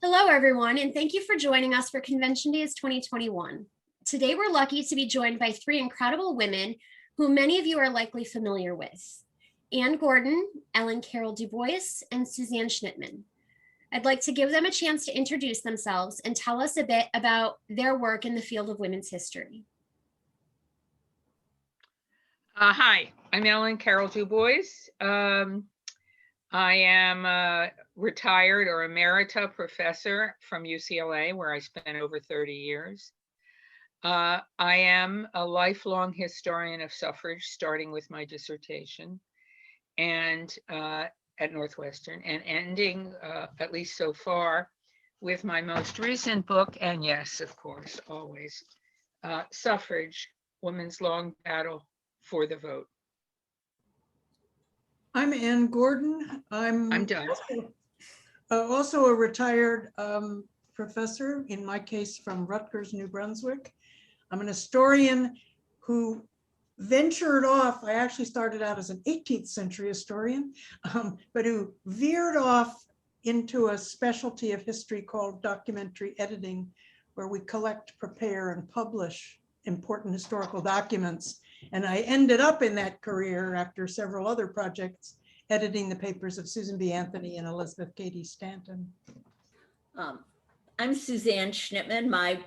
Hello, everyone, and thank you for joining us for Convention Days 2021. Today, we're lucky to be joined by three incredible women who many of you are likely familiar with: Anne Gordon, Carol Dubois, and Suzanne Schnittman. I'd like to give them a chance to introduce themselves and tell us a bit about their work in the field of women's history. Hi, I'm Carol Dubois. I am a retired or emerita professor from UCLA, where I spent over 30 years. I am a lifelong historian of suffrage, starting with my dissertation and at Northwestern, and ending, at least so far, with my most recent book, and yes, of course, always, Suffrage, Women's Long Battle for the Vote. I'm Anne Gordon. I'm done. Also a retired professor, in my case from Rutgers, New Brunswick. I'm an historian who ventured off. I actually started out as an 18th century historian, but who veered off into a specialty of history called documentary editing, where we collect, prepare, and publish important historical documents. And I ended up in that career after several other projects, editing the papers of Susan B. Anthony and Elizabeth Cady Stanton. I'm Suzanne Schnittman. My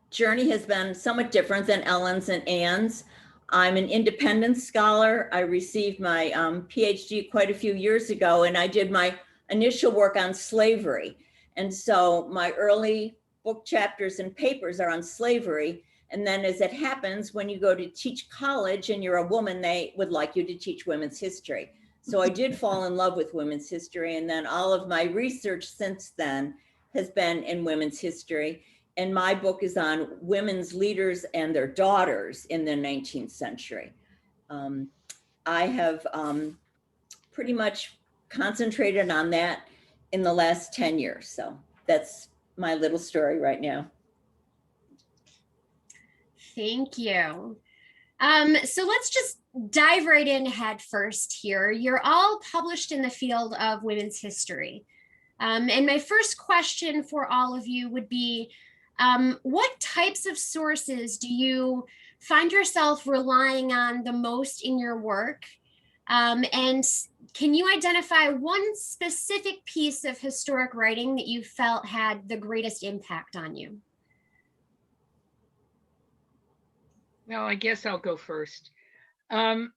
journey has been somewhat different than Ellen's and Anne's. I'm an independent scholar. I received my PhD quite a few years ago, and I did my initial work on slavery. And so my early book chapters and papers are on slavery. And then as it happens, when you go to teach college and you're a woman, they would like you to teach women's history. So I did fall in love with women's history. And then all of my research since then has been in women's history. And my book is on women's leaders and their daughters in the 19th century. I have pretty much concentrated on that in the last 10 years. So that's my little story right now. Thank you. So let's just dive right in head first here. You're all published in the field of women's history. And my first question for all of you would be, what types of sources do you find yourself relying on the most in your work? And can you identify one specific piece of historic writing that you felt had the greatest impact on you? Well, I guess I'll go first. I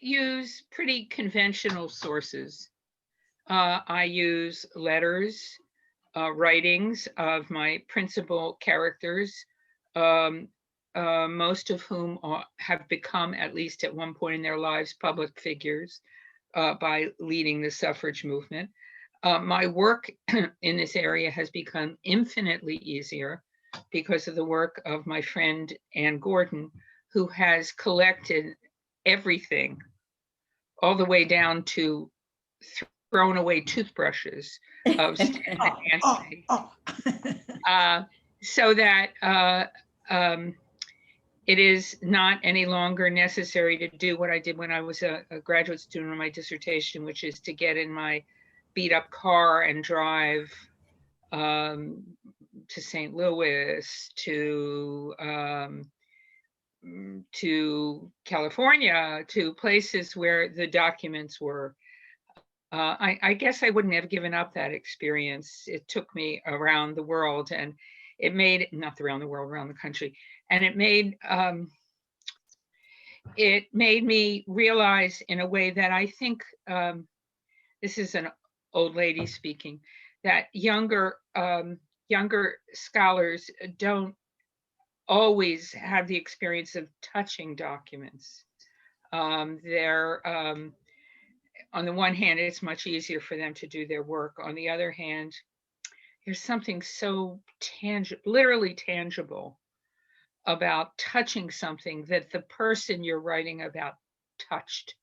use pretty conventional sources. I use letters, writings of my principal characters, most of whom have become, at least at one point in their lives, public figures by leading the suffrage movement. My work in this area has become infinitely easier because of the work of my friend Anne Gordon, who has collected everything, all the way down to thrown away toothbrushes of Anthony, so that it is not any longer necessary to do what I did when I was a graduate student on my dissertation, which is to get in my beat up car and drive to St. Louis, to California, to places where the documents were. I guess I wouldn't have given up that experience. It took me around the world, and it made, not around the world, around the country, and it made me realize in a way that I think, this is an old lady speaking, that younger scholars don't always have the experience of touching documents. On the one hand, it's much easier for them to do their work. On the other hand, there's something so literally tangible about touching something that the person you're writing about touched.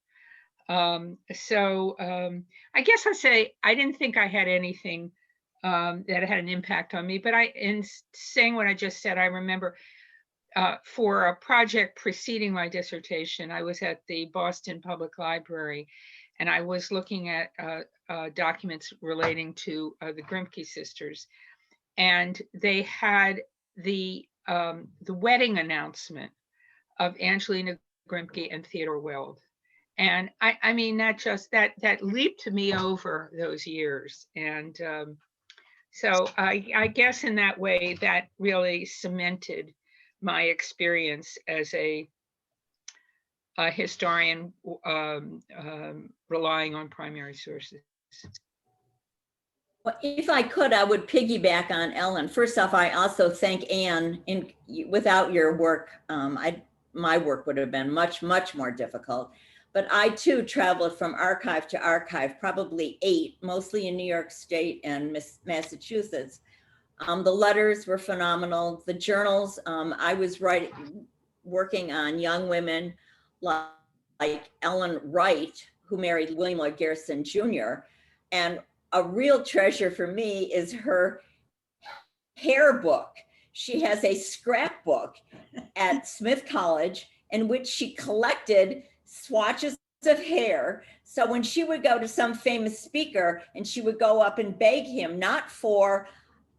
So I guess I'll say I didn't think I had anything that had an impact on me, but in saying what I just said, I remember for a project preceding my dissertation, I was at the Boston Public Library, and I was looking at documents relating to the Grimke sisters, and they had the wedding announcement of Angelina Grimke and Theodore Weld. And I mean, that leaped me over those years. And so I guess in that way, that really cemented my experience as a historian relying on primary sources. Well, if I could, I would piggyback on Ellen. First off, I also thank Anne. Without your work, my work would have been much, much more difficult. But I too traveled from archive to archive, probably 8, mostly in New York State and Massachusetts. The letters were phenomenal. The journals, I was working on young women like Ellen Wright, who married William Lloyd Garrison Jr. And a real treasure for me is her hair book. She has a scrapbook at Smith College in which she collected swatches of hair. So when she would go to some famous speaker and she would go up and beg him, not for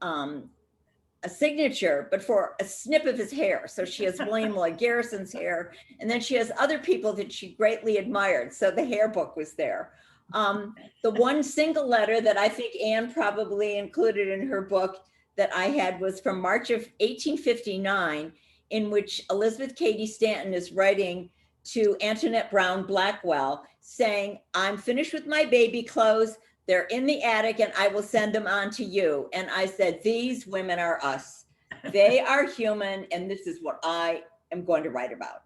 a signature, but for a snip of his hair. So she has William Lloyd Garrison's hair, and then she has other people that she greatly admired. So the hair book was there. The one single letter that I think Anne probably included in her book that I had was from March of 1859, in which Elizabeth Cady Stanton is writing to Antoinette Brown Blackwell saying, "I'm finished with my baby clothes. They're in the attic and I will send them on to you." And I said, these women are us. They are human, and this is what I am going to write about.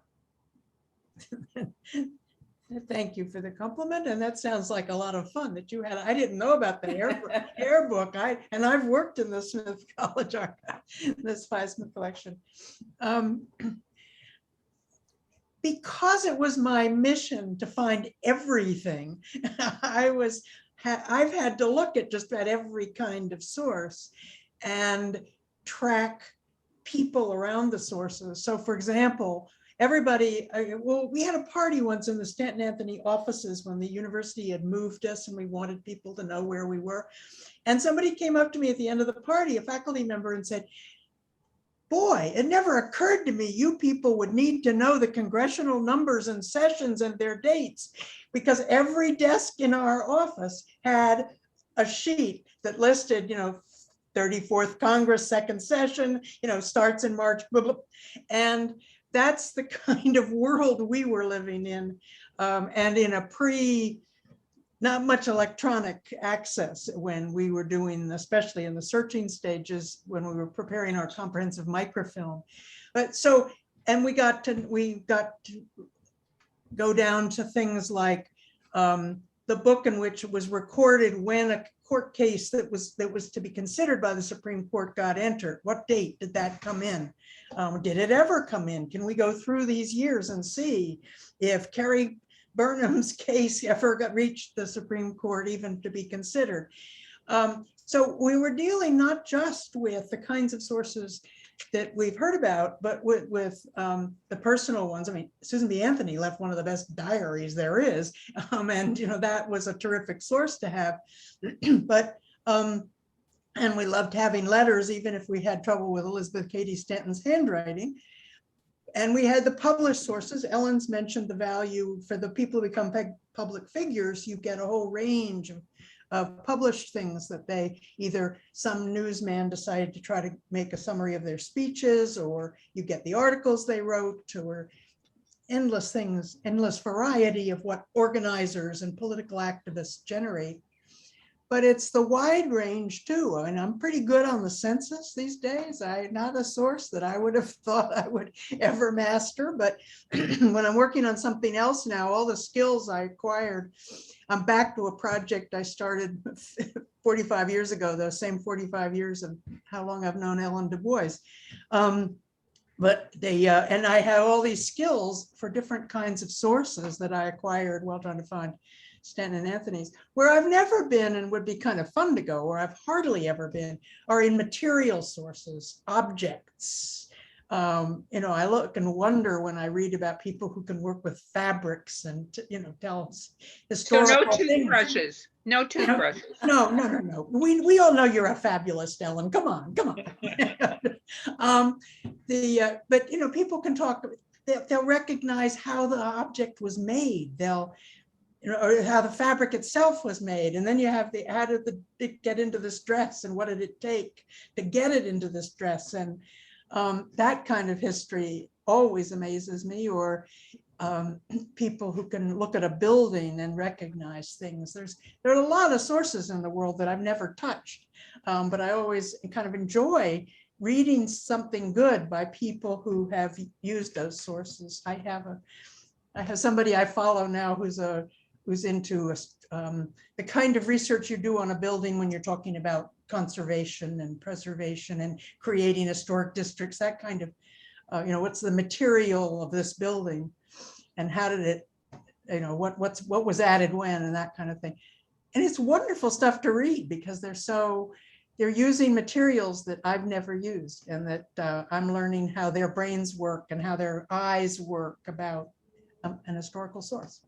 Thank you for the compliment. And that sounds like a lot of fun that you had. I didn't know about the hair book. And I've worked in the Smith College archive, this Smith collection. Because it was my mission to find everything, I've had to look at just about every kind of source and track people around the sources. So for example, we had a party once in the Stanton Anthony offices when the university had moved us and we wanted people to know where we were. And somebody came up to me at the end of the party, a faculty member, and said, "Boy, it never occurred to me you people would need to know the congressional numbers and sessions and their dates," because every desk in our office had a sheet that listed, 34th Congress, second session, starts in March, blah, blah. And that's the kind of world we were living in, and in a not much electronic access when we were doing, especially in the searching stages, when we were preparing our comprehensive microfilm. But so, and we got to go down to things like the book in which it was recorded when a court case that was to be considered by the Supreme Court got entered. What date did that come in? Did it ever come in? Can we go through these years and see if Carrie Burnham's case ever reached the Supreme Court even to be considered? So we were dealing not just with the kinds of sources that we've heard about, but with the personal ones. I mean, Susan B. Anthony left one of the best diaries there is, and that was a terrific source to have. But and we loved having letters, even if we had trouble with Elizabeth Cady Stanton's handwriting. And we had the published sources. Ellen's mentioned the value for the people who become public figures. You get a whole range of published things that they either some newsman decided to try to make a summary of their speeches, or you get the articles they wrote, or endless things, endless variety of what organizers and political activists generate. But it's the wide range too. I mean, I'm pretty good on the census these days. Not a source that I would have thought I would ever master, but when I'm working on something else now, all the skills I acquired, I'm back to a project I started 45 years ago, those same 45 years of how long I've known Carol Dubois. But and I have all these skills for different kinds of sources that I acquired while trying to find Stanton and Anthony's. Where I've never been and would be kind of fun to go, where I've hardly ever been, are in material sources, objects, I look and wonder when I read about people who can work with fabrics and, tell us So no historical things. toothbrushes, no toothbrushes. No. We all know you're a fabulous, Ellen. Come on. But people can talk. They'll recognize how the object was made. They'll, or how the fabric itself was made. And then you have how did it get into this dress, and what did it take to get it into this dress? And that kind of history always amazes me. Or people who can look at a building and recognize things. There are a lot of sources in the world that I've never touched, but I always kind of enjoy reading something good by people who have used those sources. I have somebody I follow now who's into the kind of research you do on a building when you're talking about conservation and preservation and creating historic districts, that kind of, what's the material of this building and how did it, what was added when, and that kind of thing. And it's wonderful stuff to read because they're using materials that I've never used, and that I'm learning how their brains work and how their eyes work about an historical source.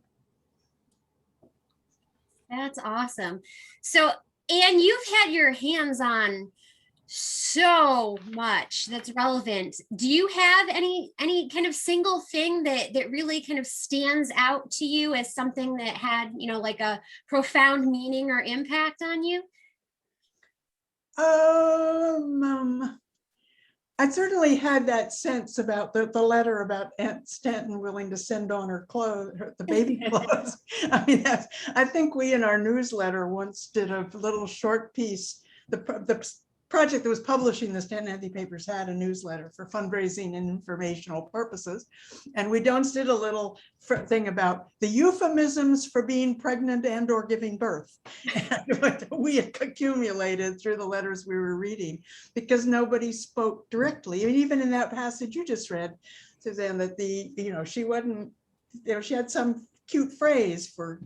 That's awesome. So, Anne, you've had your hands on so much that's relevant. Do you have any kind of single thing that really kind of stands out to you as something that had, like a profound meaning or impact on you? I certainly had that sense about the letter about Aunt Stanton willing to send on her clothes, the baby clothes. I mean, I think we in our newsletter once did a little short piece. The project that was publishing the Stanton Anthony papers had a newsletter for fundraising and informational purposes. And we did a little thing about the euphemisms for being pregnant and or giving birth. And we had accumulated through the letters we were reading because nobody spoke directly. I mean, even in that passage you just read, Suzanne, that she wasn't, she had some cute phrase for,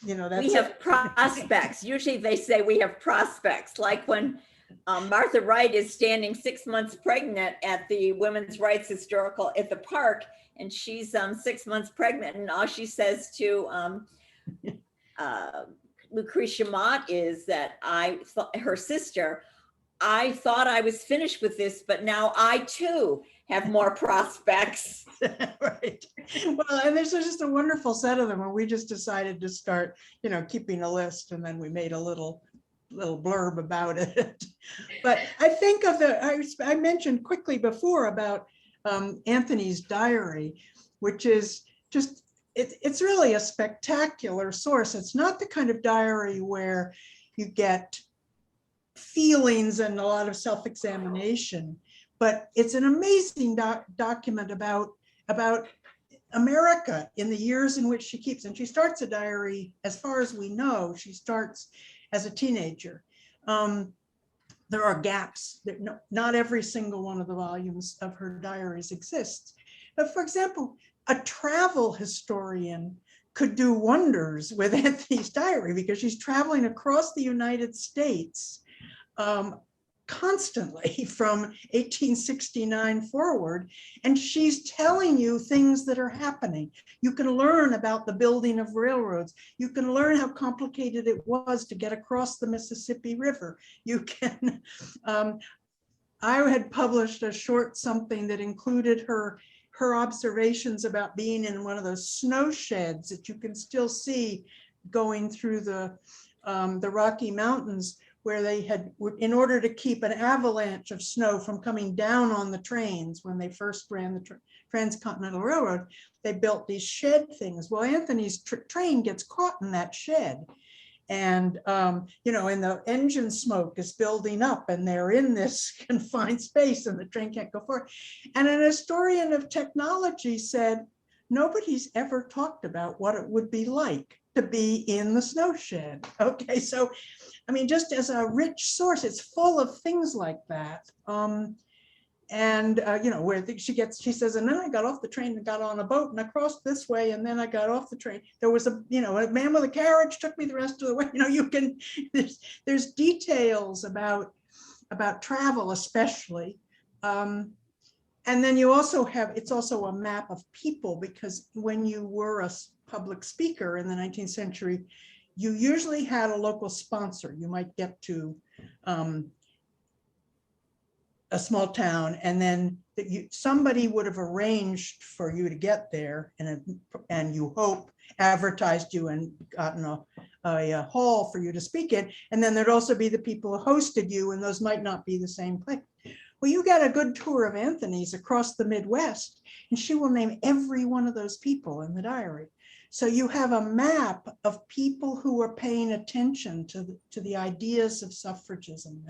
that's we have prospects. Usually they say we have prospects, like when Martha Wright is standing 6 months pregnant at the Women's Rights Historical at the park, and she's 6 months pregnant, and all she says to Lucretia Mott is that her sister, I thought I was finished with this, but now I too have more prospects. Right. Well, and there's just a wonderful set of them, and we just decided to start, keeping a list, and then we made a little blurb about it. But I think of I mentioned quickly before about Anthony's diary, which is just, it's really a spectacular source. It's not the kind of diary where you get feelings and a lot of self-examination, but it's an amazing document about America in the years in which she keeps. And she starts a diary, as far as we know, she starts as a teenager. There are gaps that not every single one of the volumes of her diaries exists. But for example, a travel historian could do wonders with Anthony's diary because she's traveling across the United States constantly from 1869 forward, and she's telling you things that are happening. You can learn about the building of railroads. You can learn how complicated it was to get across the Mississippi River. You can, I had published a short something that included her observations about being in one of those snow sheds that you can still see going through the Rocky Mountains, where they had, in order to keep an avalanche of snow from coming down on the trains when they first ran the Transcontinental Railroad, they built these shed things. Well, Anthony's train gets caught in that shed. And, and the engine smoke is building up, and they're in this confined space, and the train can't go forward. And an historian of technology said, nobody's ever talked about what it would be like to be in the snow shed. Okay, so, I mean, just as a rich source, it's full of things like that. Where she says, and then I got off the train and got on a boat and I crossed this way, and then I got off the train. There was a man with a carriage took me the rest of the way. There's details about travel, especially. And then you also have, it's also a map of people, because when you were a public speaker in the 19th century, you usually had a local sponsor. You might get to a small town, and then somebody would have arranged for you to get there, and you hope advertised you and gotten a hall for you to speak in. And then there'd also be the people who hosted you, and those might not be the same place. Well, you got a good tour of Anthony's across the Midwest, and she will name every one of those people in the diary. So you have a map of people who are paying attention to the ideas of suffragism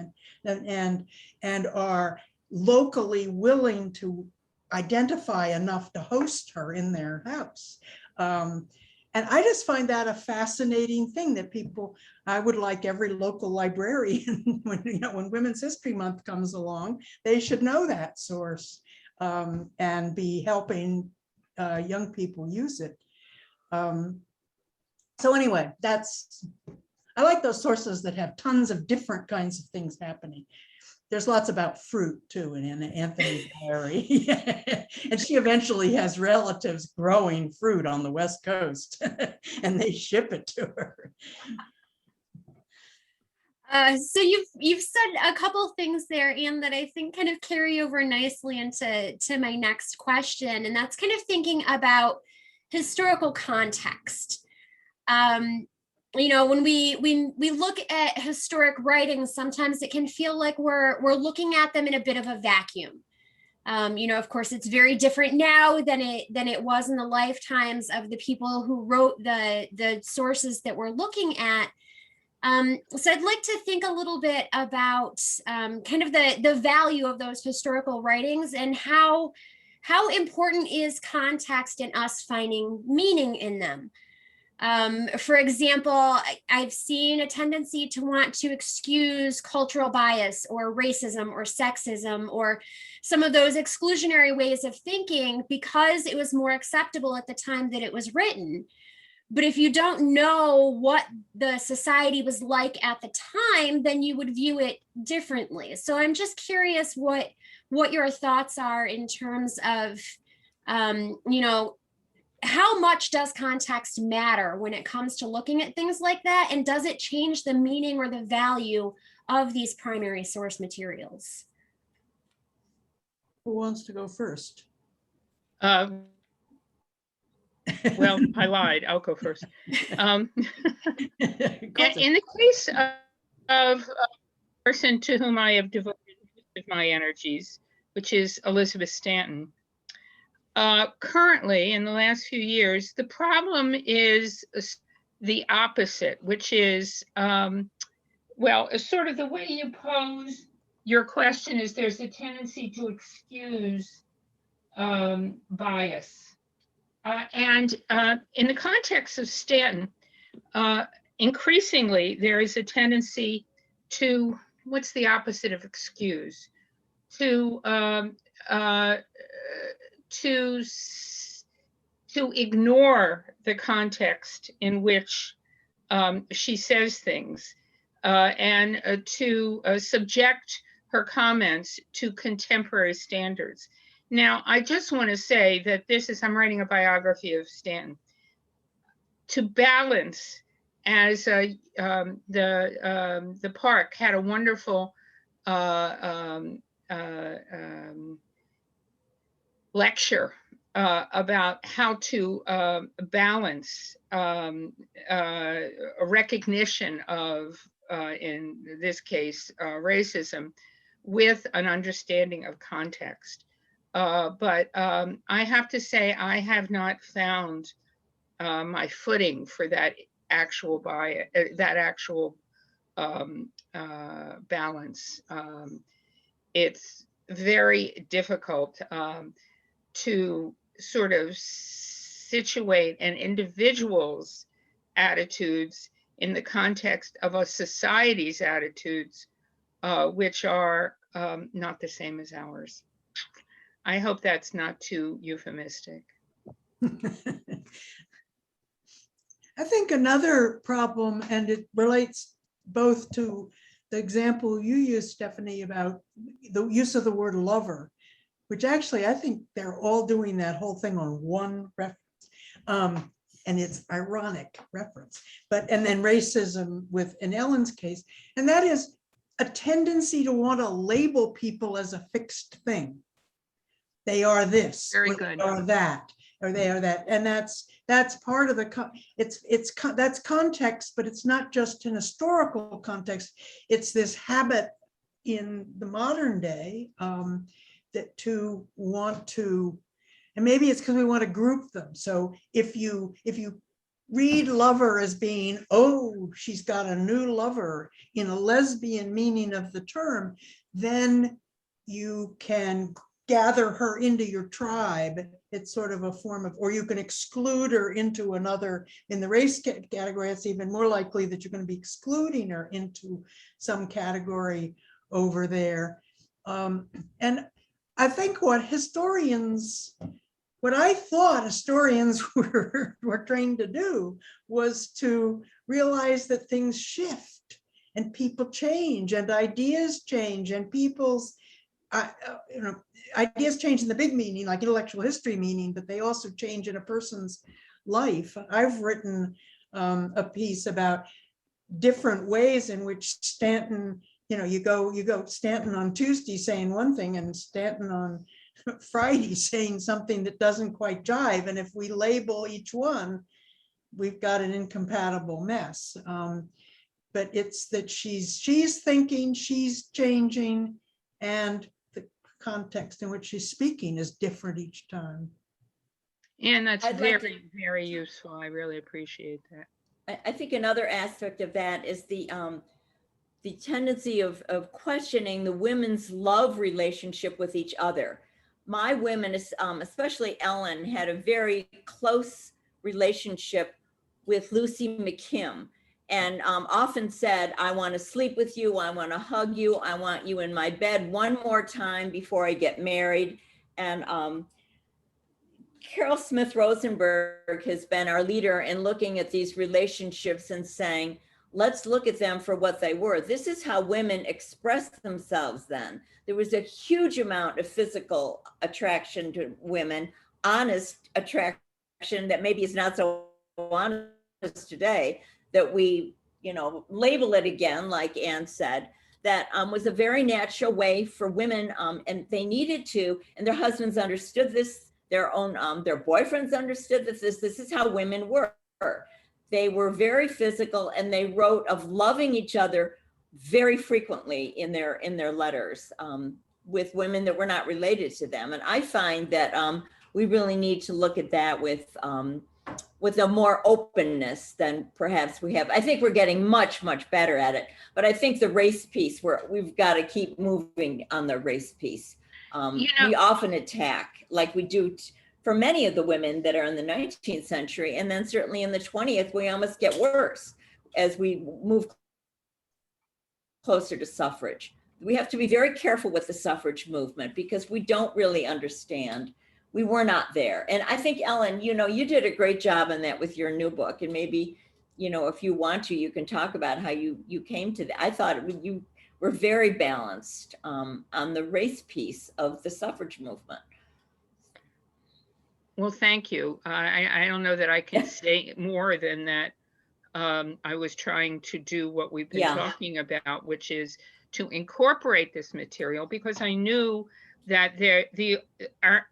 and are locally willing to identify enough to host her in their house. And I just find that a fascinating thing that people, I would like every local librarian, when Women's History Month comes along, they should know that source and be helping young people use it. So anyway, I like those sources that have tons of different kinds of things happening. There's lots about fruit too in Anthony's diary. And she eventually has relatives growing fruit on the West Coast and they ship it to her. So you've said a couple things there, Anne, that I think kind of carry over nicely into my next question, and that's kind of thinking about historical context. When we look at historic writings, sometimes it can feel like we're looking at them in a bit of a vacuum. Of course, it's very different now than it was in the lifetimes of the people who wrote the sources that we're looking at. So I'd like to think a little bit about kind of the value of those historical writings and how important is context in us finding meaning in them. For example, I've seen a tendency to want to excuse cultural bias or racism or sexism or some of those exclusionary ways of thinking because it was more acceptable at the time that it was written. But if you don't know what the society was like at the time, then you would view it differently. So I'm just curious what your thoughts are in terms of, how much does context matter when it comes to looking at things like that? And does it change the meaning or the value of these primary source materials? Who wants to go first? Well, I lied. I'll go first. In the case of a person to whom I have devoted my energies, which is Elizabeth Stanton, currently, in the last few years, the problem is the opposite, which is, sort of the way you pose your question is there's a tendency to excuse bias. And in the context of Stanton, increasingly, there is a tendency to, what's the opposite of excuse? To ignore the context in which she says things and to subject her comments to contemporary standards. Now, I just want to say that I'm writing a biography of Stanton. To balance, as the park had a wonderful lecture about how to balance a recognition of, in this case, racism with an understanding of context. But I have to say, I have not found my footing for that actual bias, balance. It's very difficult to sort of situate an individual's attitudes in the context of a society's attitudes, which are not the same as ours. I hope that's not too euphemistic. I think another problem, and it relates both to the example you used, Stephanie, about the use of the word lover, which actually I think they're all doing that whole thing on one reference. And it's ironic reference, and then racism in Ellen's case, and that is a tendency to want to label people as a fixed thing. They are this, Very or good. they are that, or they are that, and that's part of that's context, but it's not just an historical context. It's this habit in the modern day that to want to. And maybe it's because we want to group them. So if you read lover as being, oh, she's got a new lover in a lesbian meaning of the term, then you can gather her into your tribe. It's sort of a form of, or you can exclude her into another. In the race category, it's even more likely that you're going to be excluding her into some category over there. And I think what I thought historians were trained to do was to realize that things shift and people change and ideas change and people's, ideas change in the big meaning, like intellectual history meaning, but they also change in a person's life. I've written a piece about different ways in which Stanton, you go Stanton on Tuesday saying one thing and Stanton on Friday saying something that doesn't quite jive. And if we label each one, we've got an incompatible mess. But it's that she's thinking, she's changing, and the context in which she's speaking is different each time. And that's I'd like very, very useful. I really appreciate that. I think another aspect of that is the tendency of questioning the women's love relationship with each other. My women, especially Ellen, had a very close relationship with Lucy McKim, and often said, I want to sleep with you, I want to hug you, I want you in my bed one more time before I get married. And Carol Smith Rosenberg has been our leader in looking at these relationships and saying, let's look at them for what they were. This is how women expressed themselves then. There was a huge amount of physical attraction to women, honest attraction that maybe is not so honest today, that we, label it again, like Anne said, that was a very natural way for women, and they needed to, and their husbands understood this, their boyfriends understood that this is how women were. They were very physical, and they wrote of loving each other very frequently in their letters with women that were not related to them. And I find that we really need to look at that with a more openness than perhaps we have. I think we're getting much, much better at it. But I think the race piece, we've got to keep moving on the race piece. We often attack, like we do for many of the women that are in the 19th century, and then certainly in the 20th, we almost get worse as we move closer to suffrage. We have to be very careful with the suffrage movement because we don't really understand. We were not there. And I think, Ellen, you did a great job on that with your new book. And maybe, if you want to, you can talk about how you came to that. I thought you were very balanced on the race piece of the suffrage movement. Well, thank you. I don't know that I can say more than that. I was trying to do what we've been talking about, which is to incorporate this material, because I knew that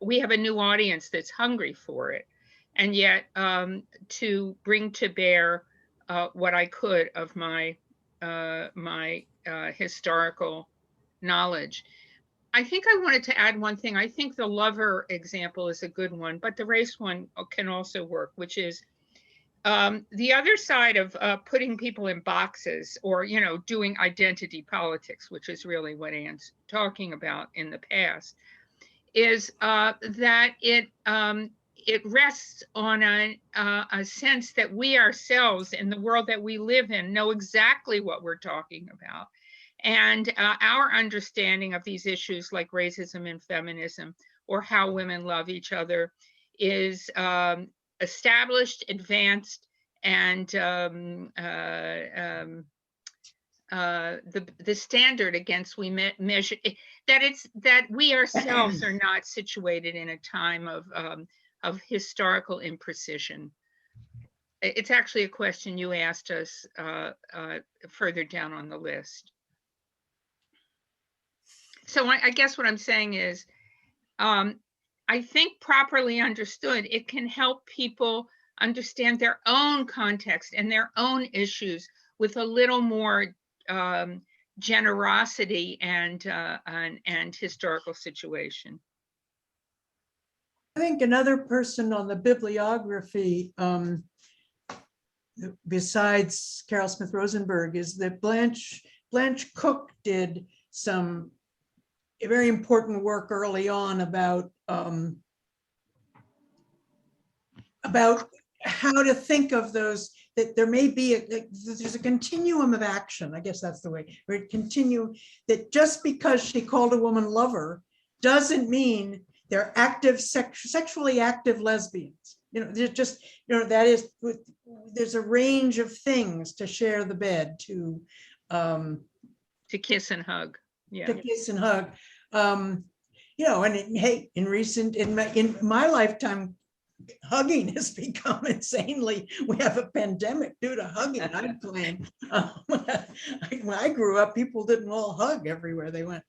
we have a new audience that's hungry for it, and yet to bring to bear what I could of my historical knowledge. I think I wanted to add one thing. I think the lover example is a good one, but the race one can also work, which is the other side of putting people in boxes, or, doing identity politics, which is really what Anne's talking about in the past, is that it rests on a sense that we ourselves in the world that we live in know exactly what we're talking about. And our understanding of these issues like racism and feminism, or how women love each other, is established, advanced, and the standard against we measure, that we ourselves are not situated in a time of historical imprecision. It's actually a question you asked us further down on the list. So I guess what I'm saying is, I think properly understood, it can help people understand their own context and their own issues with a little more generosity and historical situation. I think another person on the bibliography, besides Carol Smith Rosenberg, is that Blanche Cook did some very important work early on about how to think of those, that there may be there's a continuum of action. I guess that's the way, where it continue, that just because she called a woman lover doesn't mean they're active, sexually active lesbians. They're just, that is, there's a range of things to share the bed, to kiss and hug. Yeah. To kiss and hug. And hey, in my lifetime, hugging has become insanely, we have a pandemic due to hugging, I claim. When I grew up, people didn't all hug everywhere they went.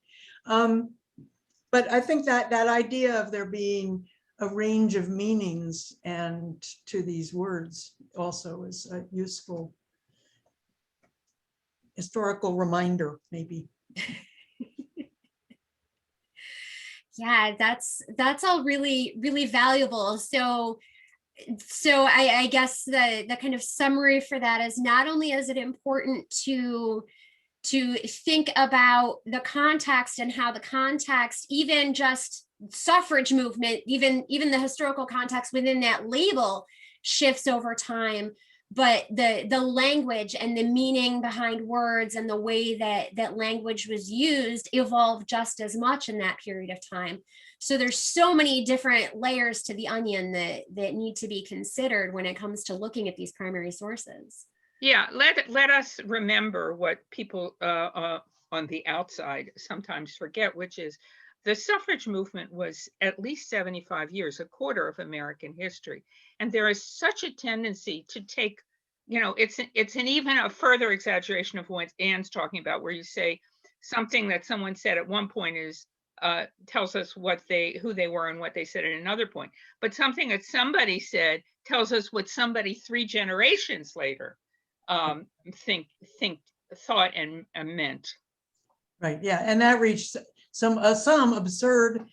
But I think that idea of there being a range of meanings and to these words also is a useful historical reminder, maybe. Yeah, that's all really, really valuable. So I guess the kind of summary for that is, not only is it important to think about the context and how the context, even just suffrage movement, even the historical context within that label shifts over time, but the language and the meaning behind words and the way that language was used evolved just as much in that period of time. So there's so many different layers to the onion that need to be considered when it comes to looking at these primary sources. Yeah, let us remember what people on the outside sometimes forget, which is the suffrage movement was at least 75 years, a quarter of American history. And there is such a tendency to take, it's an even a further exaggeration of what Anne's talking about, where you say something that someone said at one point is tells us who they were and what they said at another point. But something that somebody said tells us what somebody 3 generations later thought and meant. Right. Yeah, and that reached some absurd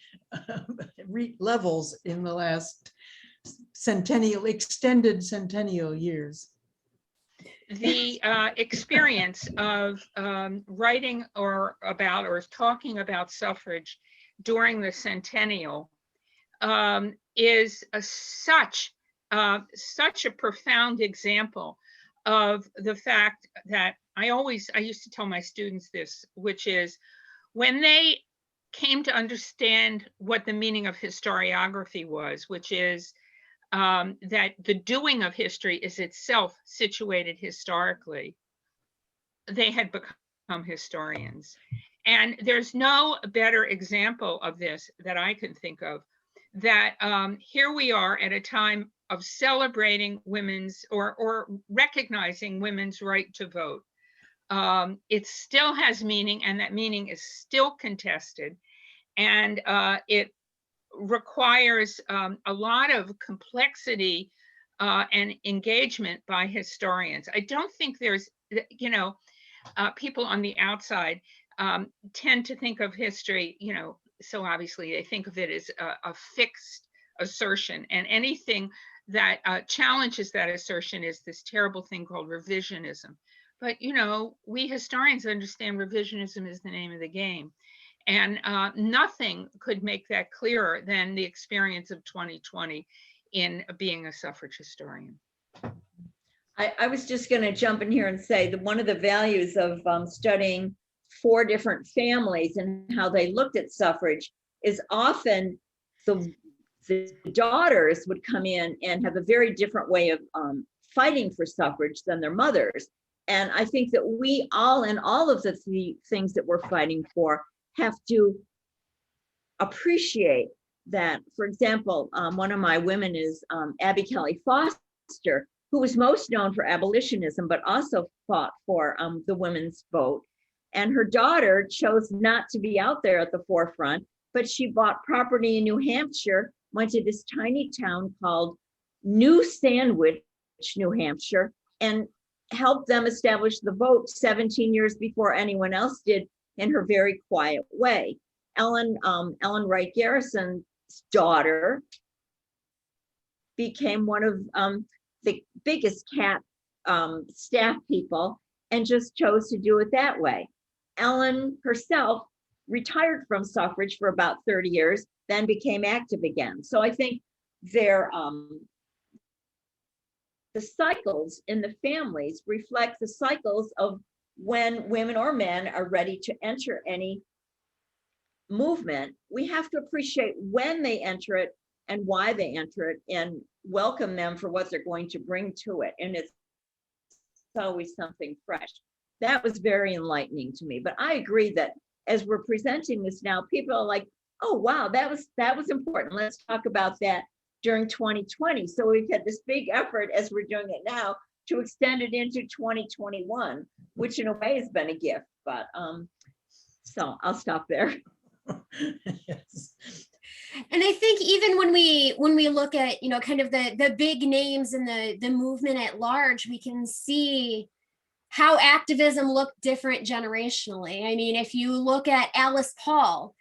levels in the last extended centennial years. The experience of writing or talking about suffrage during the centennial is such a profound example of the fact that I used to tell my students this, which is, when they came to understand what the meaning of historiography was, which is that the doing of history is itself situated historically, they had become historians. And there's no better example of this that I can think of, that here we are at a time of celebrating women's or recognizing women's right to vote. It still has meaning, and that meaning is still contested. And it requires a lot of complexity and engagement by historians. I don't think there's, people on the outside tend to think of history, so obviously they think of it as a fixed assertion, and anything that challenges that assertion is this terrible thing called revisionism. But, we historians understand revisionism is the name of the game. And nothing could make that clearer than the experience of 2020 in being a suffrage historian. I was just going to jump in here and say that one of the values of studying 4 different families and how they looked at suffrage is often the daughters would come in and have a very different way of fighting for suffrage than their mothers. And I think that we all, in all of the things that we're fighting for, have to appreciate that. For example, one of my women is Abby Kelly Foster, who was most known for abolitionism, but also fought for the women's vote. And her daughter chose not to be out there at the forefront, but she bought property in New Hampshire, went to this tiny town called New Sandwich, New Hampshire, and helped them establish the vote 17 years before anyone else did, in her very quiet way. Ellen Wright Garrison's daughter became one of the biggest CAT staff people and just chose to do it that way. Ellen herself retired from suffrage for about 30 years, then became active again. So I think the cycles in the families reflect the cycles of when women or men are ready to enter any movement. We have to appreciate when they enter it and why they enter it, and welcome them for what they're going to bring to it. And it's always something fresh. That was very enlightening to me. But I agree that as we're presenting this now, people are like, oh, wow, that was important. Let's talk about that during 2020. So we've had this big effort as we're doing it now to extend it into 2021, which in a way has been a gift. But so I'll stop there. Yes. And I think even when we look at, you know, kind of the big names in the movement at large, we can see how activism looked different generationally. I mean, if you look at Alice Paul,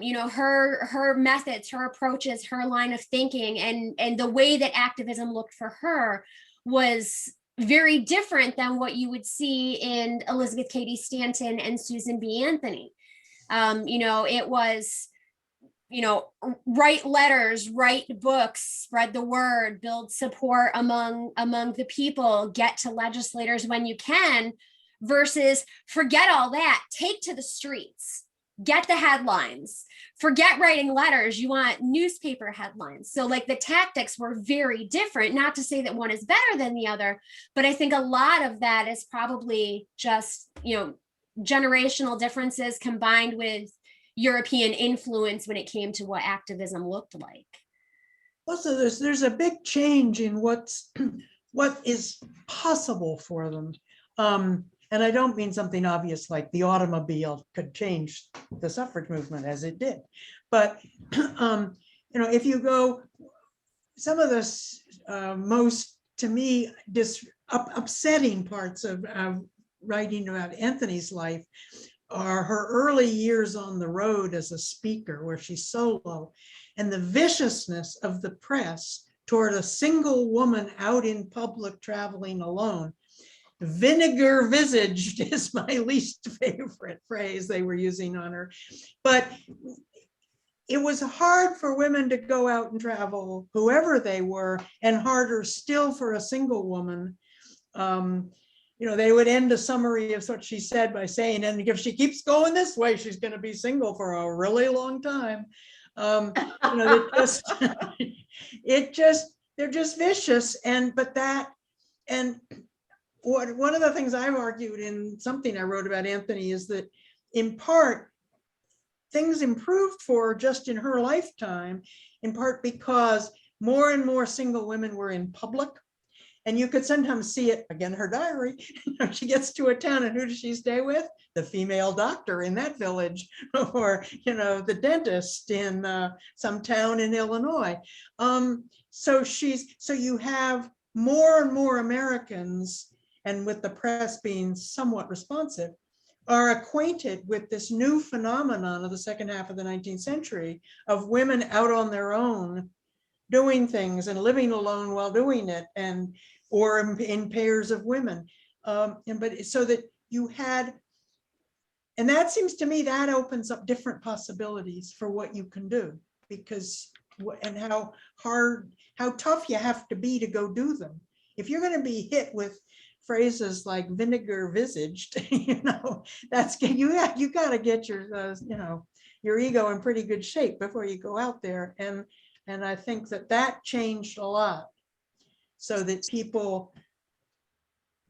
you know, her methods, her approaches, her line of thinking, and the way that activism looked for her was very different than what you would see in Elizabeth Cady Stanton and Susan B. Anthony. You know, it was, you know, write letters, write books, spread the word, build support among the people, get to legislators when you can, versus forget all that, take to the streets, get the headlines, forget writing letters, you want newspaper headlines. So like the tactics were very different, not to say that one is better than the other, but I think a lot of that is probably just, you know, generational differences combined with European influence when it came to what activism looked like. Also, there's a big change in what is possible for them. And I don't mean something obvious like the automobile could change the suffrage movement as it did. But, you know, if you go, some of the most, to me, upsetting parts of writing about Anthony's life are her early years on the road as a speaker, where she's solo, and the viciousness of the press toward a single woman out in public traveling alone. Vinegar visaged is my least favorite phrase they were using on her. But it was hard for women to go out and travel, whoever they were, and harder still for a single woman. You know, they would end a summary of what she said by saying, and if she keeps going this way, she's going to be single for a really long time. You know, they're just vicious. And one of the things I've argued in something I wrote about Anthony is that in part, things improved for her just in her lifetime, in part because more and more single women were in public. And you could sometimes see it, again, her diary, she gets to a town and who does she stay with? The female doctor in that village, or, you know, the dentist in some town in Illinois. So you have more and more Americans, and with the press being somewhat responsive, are acquainted with this new phenomenon of the second half of the 19th century of women out on their own, doing things and living alone while doing it, or in pairs of women. But so that you had, and that seems to me that opens up different possibilities for what you can do, because, and how tough you have to be to go do them. If you're going to be hit with phrases like vinegar visaged, you know, that's, you got to get your, you know, your ego in pretty good shape before you go out there. And I think that changed a lot, so that people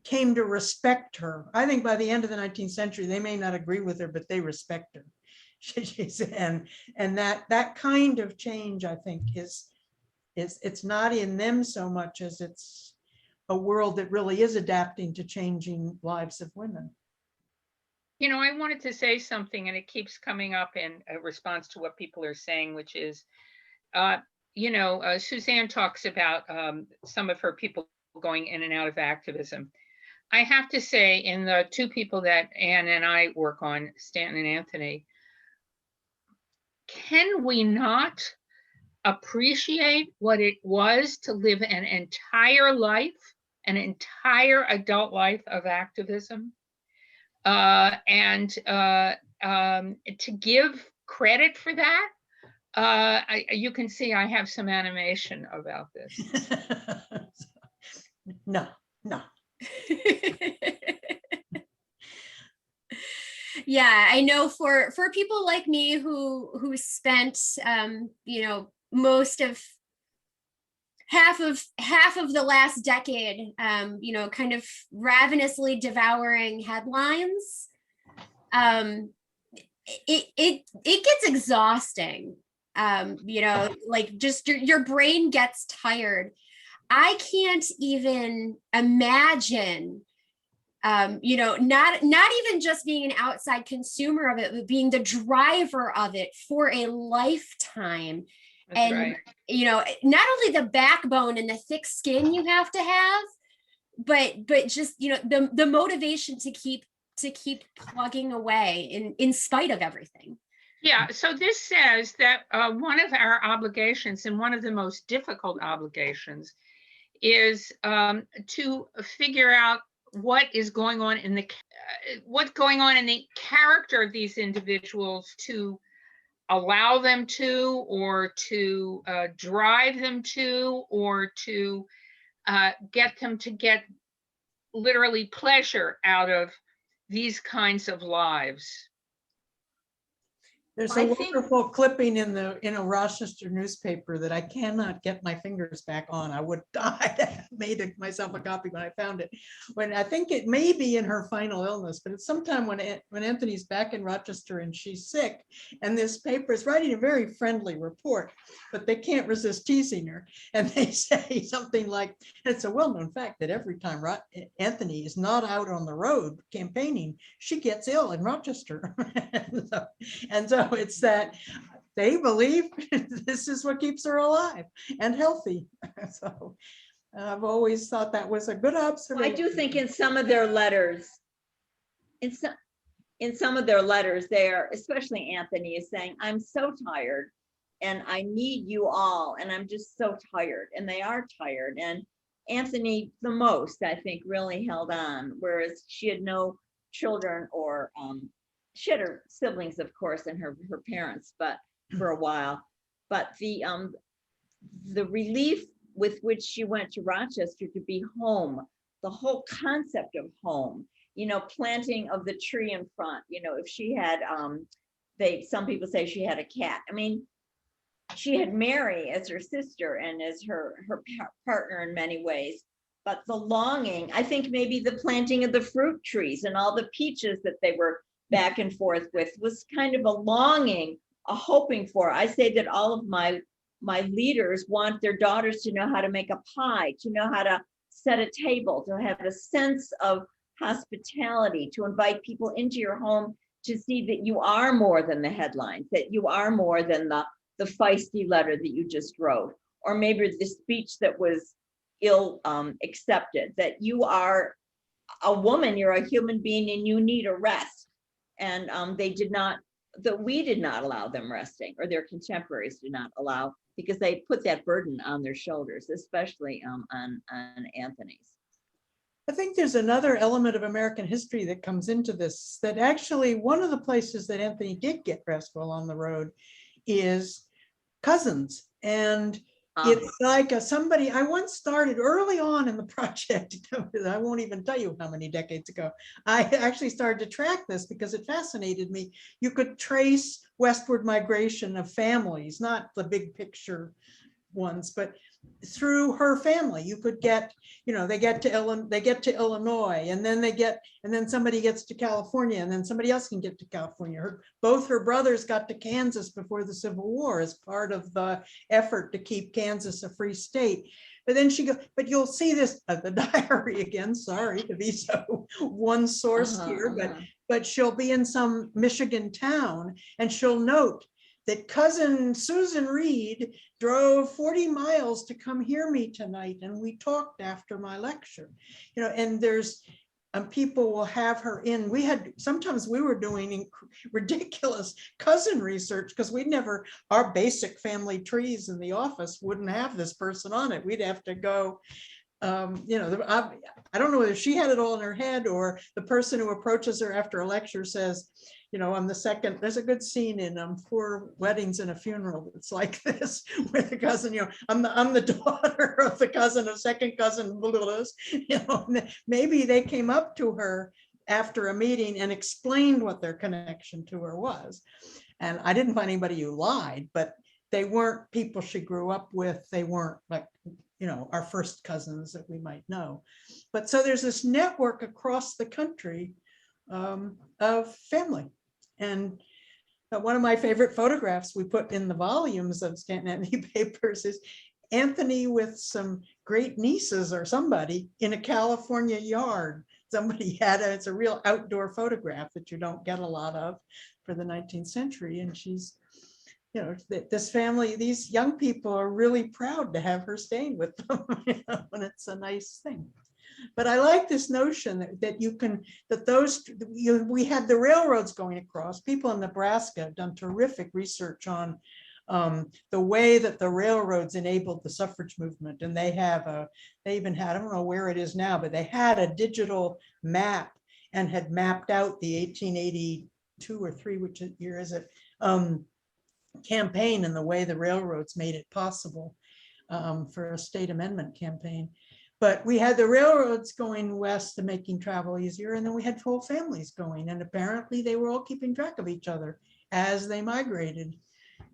came to respect her. I think by the end of the 19th century, they may not agree with her, but they respect her. And that kind of change, I think, it's not in them so much as it's a world that really is adapting to changing lives of women. You know, I wanted to say something, and it keeps coming up in response to what people are saying, which is, you know, Suzanne talks about some of her people going in and out of activism. I have to say, in the two people that Anne and I work on, Stanton and Anthony, can we not appreciate what it was to live an entire life, an entire adult life of activism? And to give credit for that, you can see I have some animation about this. No. Yeah, I know for people like me who spent you know, most of half of the last decade you know, kind of ravenously devouring headlines, it gets exhausting. You know, like just your brain gets tired. I can't even imagine you know, not even just being an outside consumer of it, but being the driver of it for a lifetime. That's and right. You know, not only the backbone and the thick skin you have to have, but just, you know, the motivation to keep plugging away in spite of everything. Yeah, so this says that one of our obligations, and one of the most difficult obligations, is to figure out what is going on in the character of these individuals, to allow them to, or to drive them to, or to get them to get literally pleasure out of these kinds of lives. There's a wonderful clipping in a Rochester newspaper that I cannot get my fingers back on. I would die. I made myself a copy when I found it. When I think it may be in her final illness, but it's sometime when Anthony's back in Rochester and she's sick, and this paper is writing a very friendly report, but they can't resist teasing her, and they say something like, "It's a well-known fact that every time Anthony is not out on the road campaigning, she gets ill in Rochester." and so it's that they believe this is what keeps her alive and healthy. So I've always thought that was a good observation. I do think in some of their letters, in some of their letters, there, especially Anthony, is saying, "I'm so tired and I need you all, and I'm just so tired." And they are tired. And Anthony, the most, I think, really held on, whereas she had no children, or she had her siblings, of course, and her parents, but for a while. But the relief with which she went to Rochester to be home, the whole concept of home, you know, planting of the tree in front, you know, if she had, some people say she had a cat. I mean, she had Mary as her sister and as her partner in many ways. But the longing, I think maybe the planting of the fruit trees and all the peaches that they were back and forth with, was kind of a longing, a hoping for. I say that all of my leaders want their daughters to know how to make a pie, to know how to set a table, to have a sense of hospitality, to invite people into your home, to see that you are more than the headlines, that you are more than the feisty letter that you just wrote, or maybe the speech that was ill accepted, that you are a woman, you're a human being, and you need a rest. And we did not allow them resting, or their contemporaries did not allow, because they put that burden on their shoulders, especially on Anthony's. I think there's another element of American history that comes into this, that actually one of the places that Anthony did get rest while on the road is cousins. And it's like somebody, I once started early on in the project, I won't even tell you how many decades ago, I actually started to track this because it fascinated me. You could trace westward migration of families, not the big picture ones, but through her family. You could get, they get to Illinois, and then somebody gets to California, and then somebody else can get to California. Both her brothers got to Kansas before the Civil War as part of the effort to keep Kansas a free state. But then but you'll see this the diary again, sorry to be so one source here, but she'll be in some Michigan town, and she'll note that cousin Susan Reed drove 40 miles to come hear me tonight, and we talked after my lecture. And there's people will have her in. Sometimes we were doing ridiculous cousin research because our basic family trees in the office wouldn't have this person on it. We'd have to go, I don't know whether she had it all in her head, or the person who approaches her after a lecture says, I'm the second. There's a good scene in 4 Weddings and a Funeral. It's like this, where the cousin, I'm the daughter of the cousin of second cousin. Maybe they came up to her after a meeting and explained what their connection to her was. And I didn't find anybody who lied, but they weren't people she grew up with. They weren't like, our first cousins that we might know. But so there's this network across the country of family. And one of my favorite photographs we put in the volumes of Stanton Anthony Papers is Anthony with some great nieces or somebody in a California yard. Somebody it's a real outdoor photograph that you don't get a lot of for the 19th century. And she's, this family, these young people are really proud to have her staying with them, and it's a nice thing. But I like this notion we had the railroads going across. People in Nebraska have done terrific research on the way that the railroads enabled the suffrage movement. And they even had, I don't know where it is now, but they had a digital map and had mapped out the 1882 or 3, which year is it, campaign, and the way the railroads made it possible for a state amendment campaign. But we had the railroads going west and making travel easier, and then we had whole families going, and apparently they were all keeping track of each other as they migrated.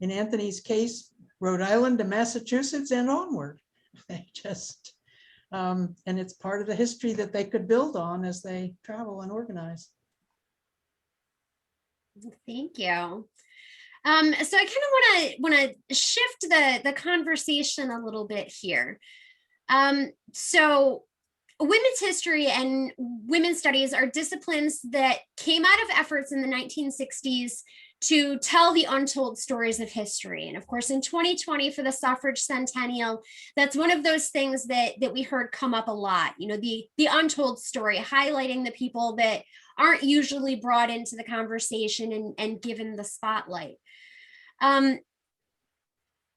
In Anthony's case, Rhode Island to Massachusetts and onward. They just, and it's part of the history that they could build on as they travel and organize. Thank you. So I kind of want to shift the conversation a little bit here. So women's history and women's studies are disciplines that came out of efforts in the 1960s to tell the untold stories of history. And of course, in 2020 for the suffrage centennial, that's one of those things that we heard come up a lot, the untold story, highlighting the people that aren't usually brought into the conversation and given the spotlight.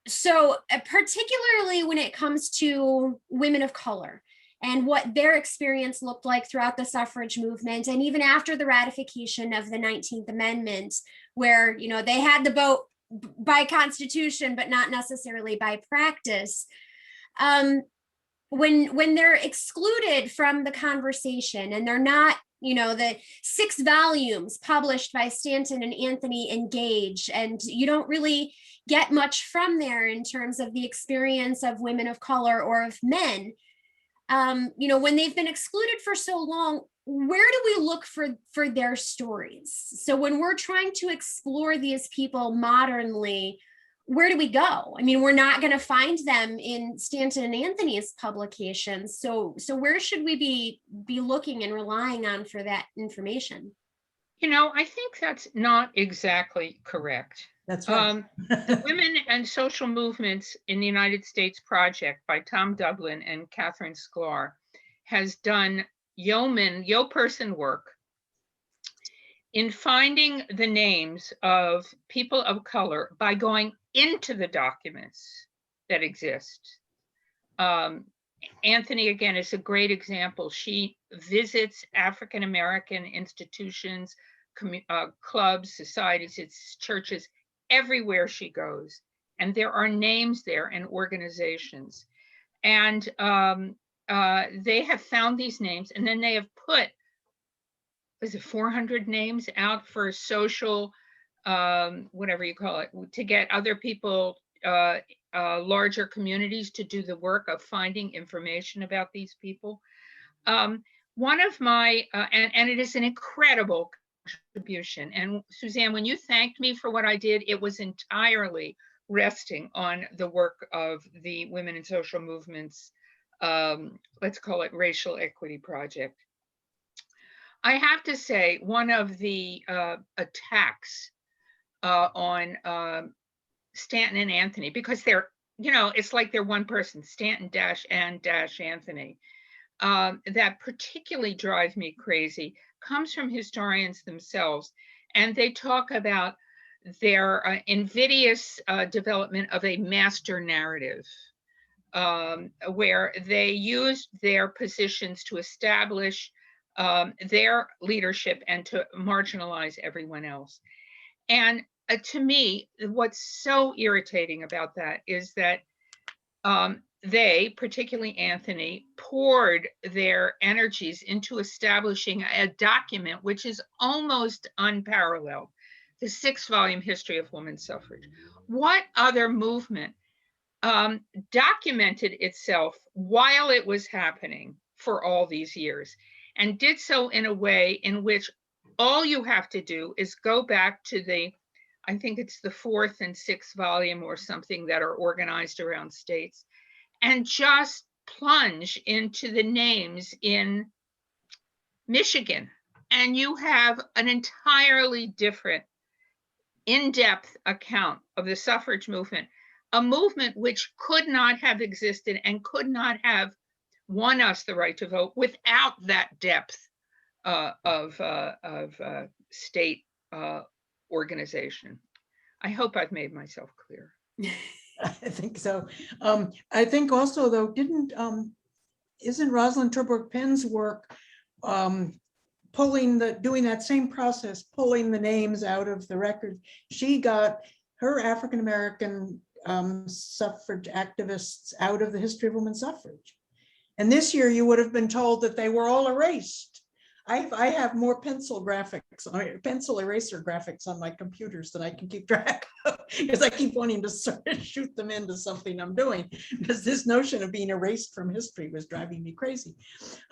So particularly when it comes to women of color and what their experience looked like throughout the suffrage movement, and even after the ratification of the 19th Amendment, where, they had the vote by constitution, but not necessarily by practice. When they're excluded from the conversation and they're not, the 6 volumes published by Stanton and Anthony Engage, and you don't really get much from there in terms of the experience of women of color or of men, when they've been excluded for so long, where do we look for their stories? So when we're trying to explore these people modernly, where do we go? I mean, we're not going to find them in Stanton and Anthony's publications. So where should we be looking and relying on for that information? I think that's not exactly correct. That's right. The Women and Social Movements in the United States project by Tom Dublin and Catherine Sklar has done yo-person work in finding the names of people of color by going into the documents that exist. Anthony, again, is a great example. She visits African-American institutions, clubs, societies, churches, everywhere she goes. And there are names there and organizations. And they have found these names, and then they have put, 400 names out for social, whatever you call it, to get other people larger communities to do the work of finding information about these people. One of my, and it is an incredible contribution. And Suzanne, when you thanked me for what I did, it was entirely resting on the work of the Women in Social Movements, let's call it Racial Equity Project. I have to say, one of the attacks on Stanton and Anthony, because they're, it's like they're one person, Stanton and Anthony, that particularly drives me crazy, comes from historians themselves. And they talk about their invidious development of a master narrative, where they used their positions to establish their leadership and to marginalize everyone else. And to me, what's so irritating about that is that they, particularly Anthony, poured their energies into establishing a document which is almost unparalleled, the 6-volume history of women's suffrage. What other movement documented itself while it was happening for all these years, and did so in a way in which all you have to do is go back to the, I think it's the 4th and 6th volume or something that are organized around states, and just plunge into the names in Michigan, and you have an entirely different, in-depth account of the suffrage movement, a movement which could not have existed and could not have won us the right to vote without that depth of state organization. I hope I've made myself clear. I think so. I think also, though, isn't Rosalind Turberg Penn's work doing that same process, pulling the names out of the record? She got her African-American suffrage activists out of the history of women's suffrage. And this year you would have been told that they were all erased. I have more pencil eraser graphics on my computers than I can keep track of, because I keep wanting to sort of shoot them into something I'm doing, because this notion of being erased from history was driving me crazy.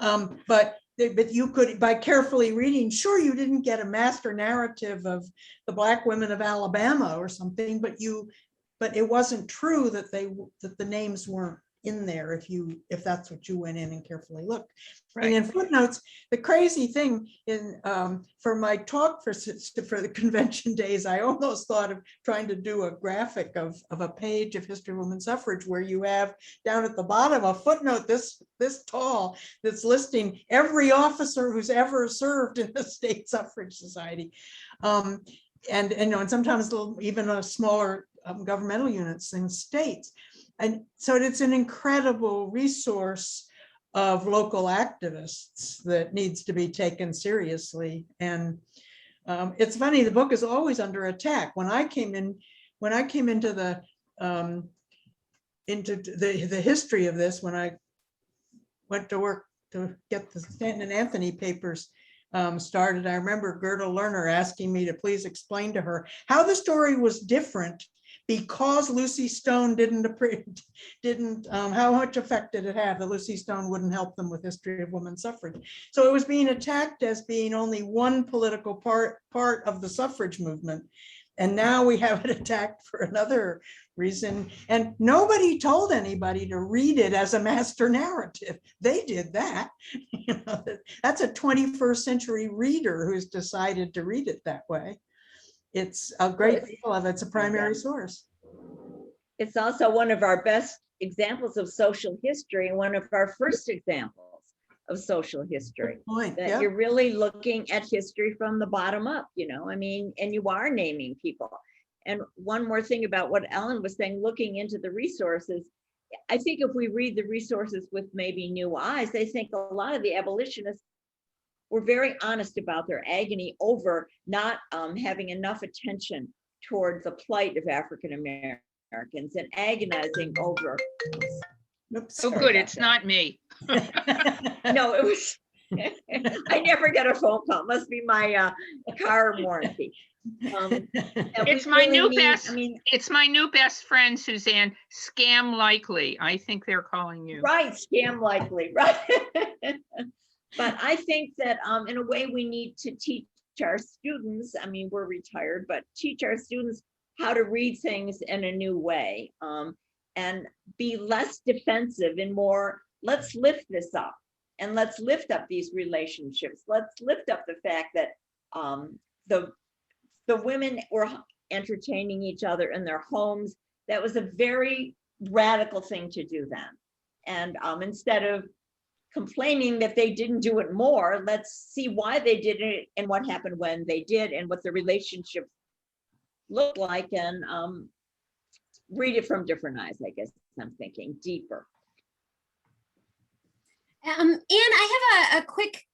But you could, by carefully reading, sure, you didn't get a master narrative of the Black women of Alabama or something, but it wasn't true that the names weren't in there if that's what you went in and carefully looked. Right. And in footnotes, the crazy thing for my talk for the convention days, I almost thought of trying to do a graphic of a page of history of women's suffrage, where you have down at the bottom a footnote this tall that's listing every officer who's ever served in the state suffrage society, and sometimes even smaller governmental units in states. And so it's an incredible resource of local activists that needs to be taken seriously. And it's funny, the book is always under attack. When I came into the history of this, when I went to work to get the Stanton and Anthony papers started, I remember Gerda Lerner asking me to please explain to her how the story was different because Lucy Stone how much effect did it have that Lucy Stone wouldn't help them with history of women's suffrage. So it was being attacked as being only one political part of the suffrage movement. And now we have it attacked for another reason. And nobody told anybody to read it as a master narrative. They did that. That's a 21st century reader who's decided to read it that way. It's a great deal of it's a primary source. It's also one of our best examples of social history and one of our first examples of social history. Good point. That Yep. You're really looking at history from the bottom up, and you are naming people. And one more thing about what Ellen was saying, looking into the resources, I think if we read the resources with maybe new eyes, I think a lot of the abolitionists were very honest about their agony over not having enough attention towards the plight of African Americans and agonizing over. Oh, good, it's not me. No, it was I never get a phone call. Must be my car warranty. And It's we my really new need- best. I mean, It's my new best friend, Suzanne. Scam likely. I think they're calling you. right, scam likely, right? But I think that in a way we need to teach our students, I mean, we're retired, but teach our students how to read things in a new way, and be less defensive and more, let's lift this up and let's lift up these relationships. Let's lift up the fact that the women were entertaining each other in their homes. That was a very radical thing to do then. And instead of complaining that they didn't do it more, let's see why they did it and what happened when they did and what the relationship looked like, and read it from different eyes, I guess I'm thinking deeper. Anne, I have a quick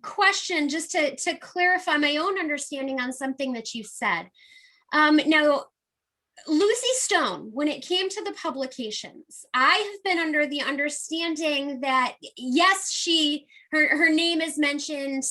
question just to clarify my own understanding on something that you said. Now, Lucy Stone, when it came to the publications, I have been under the understanding that, yes, her name is mentioned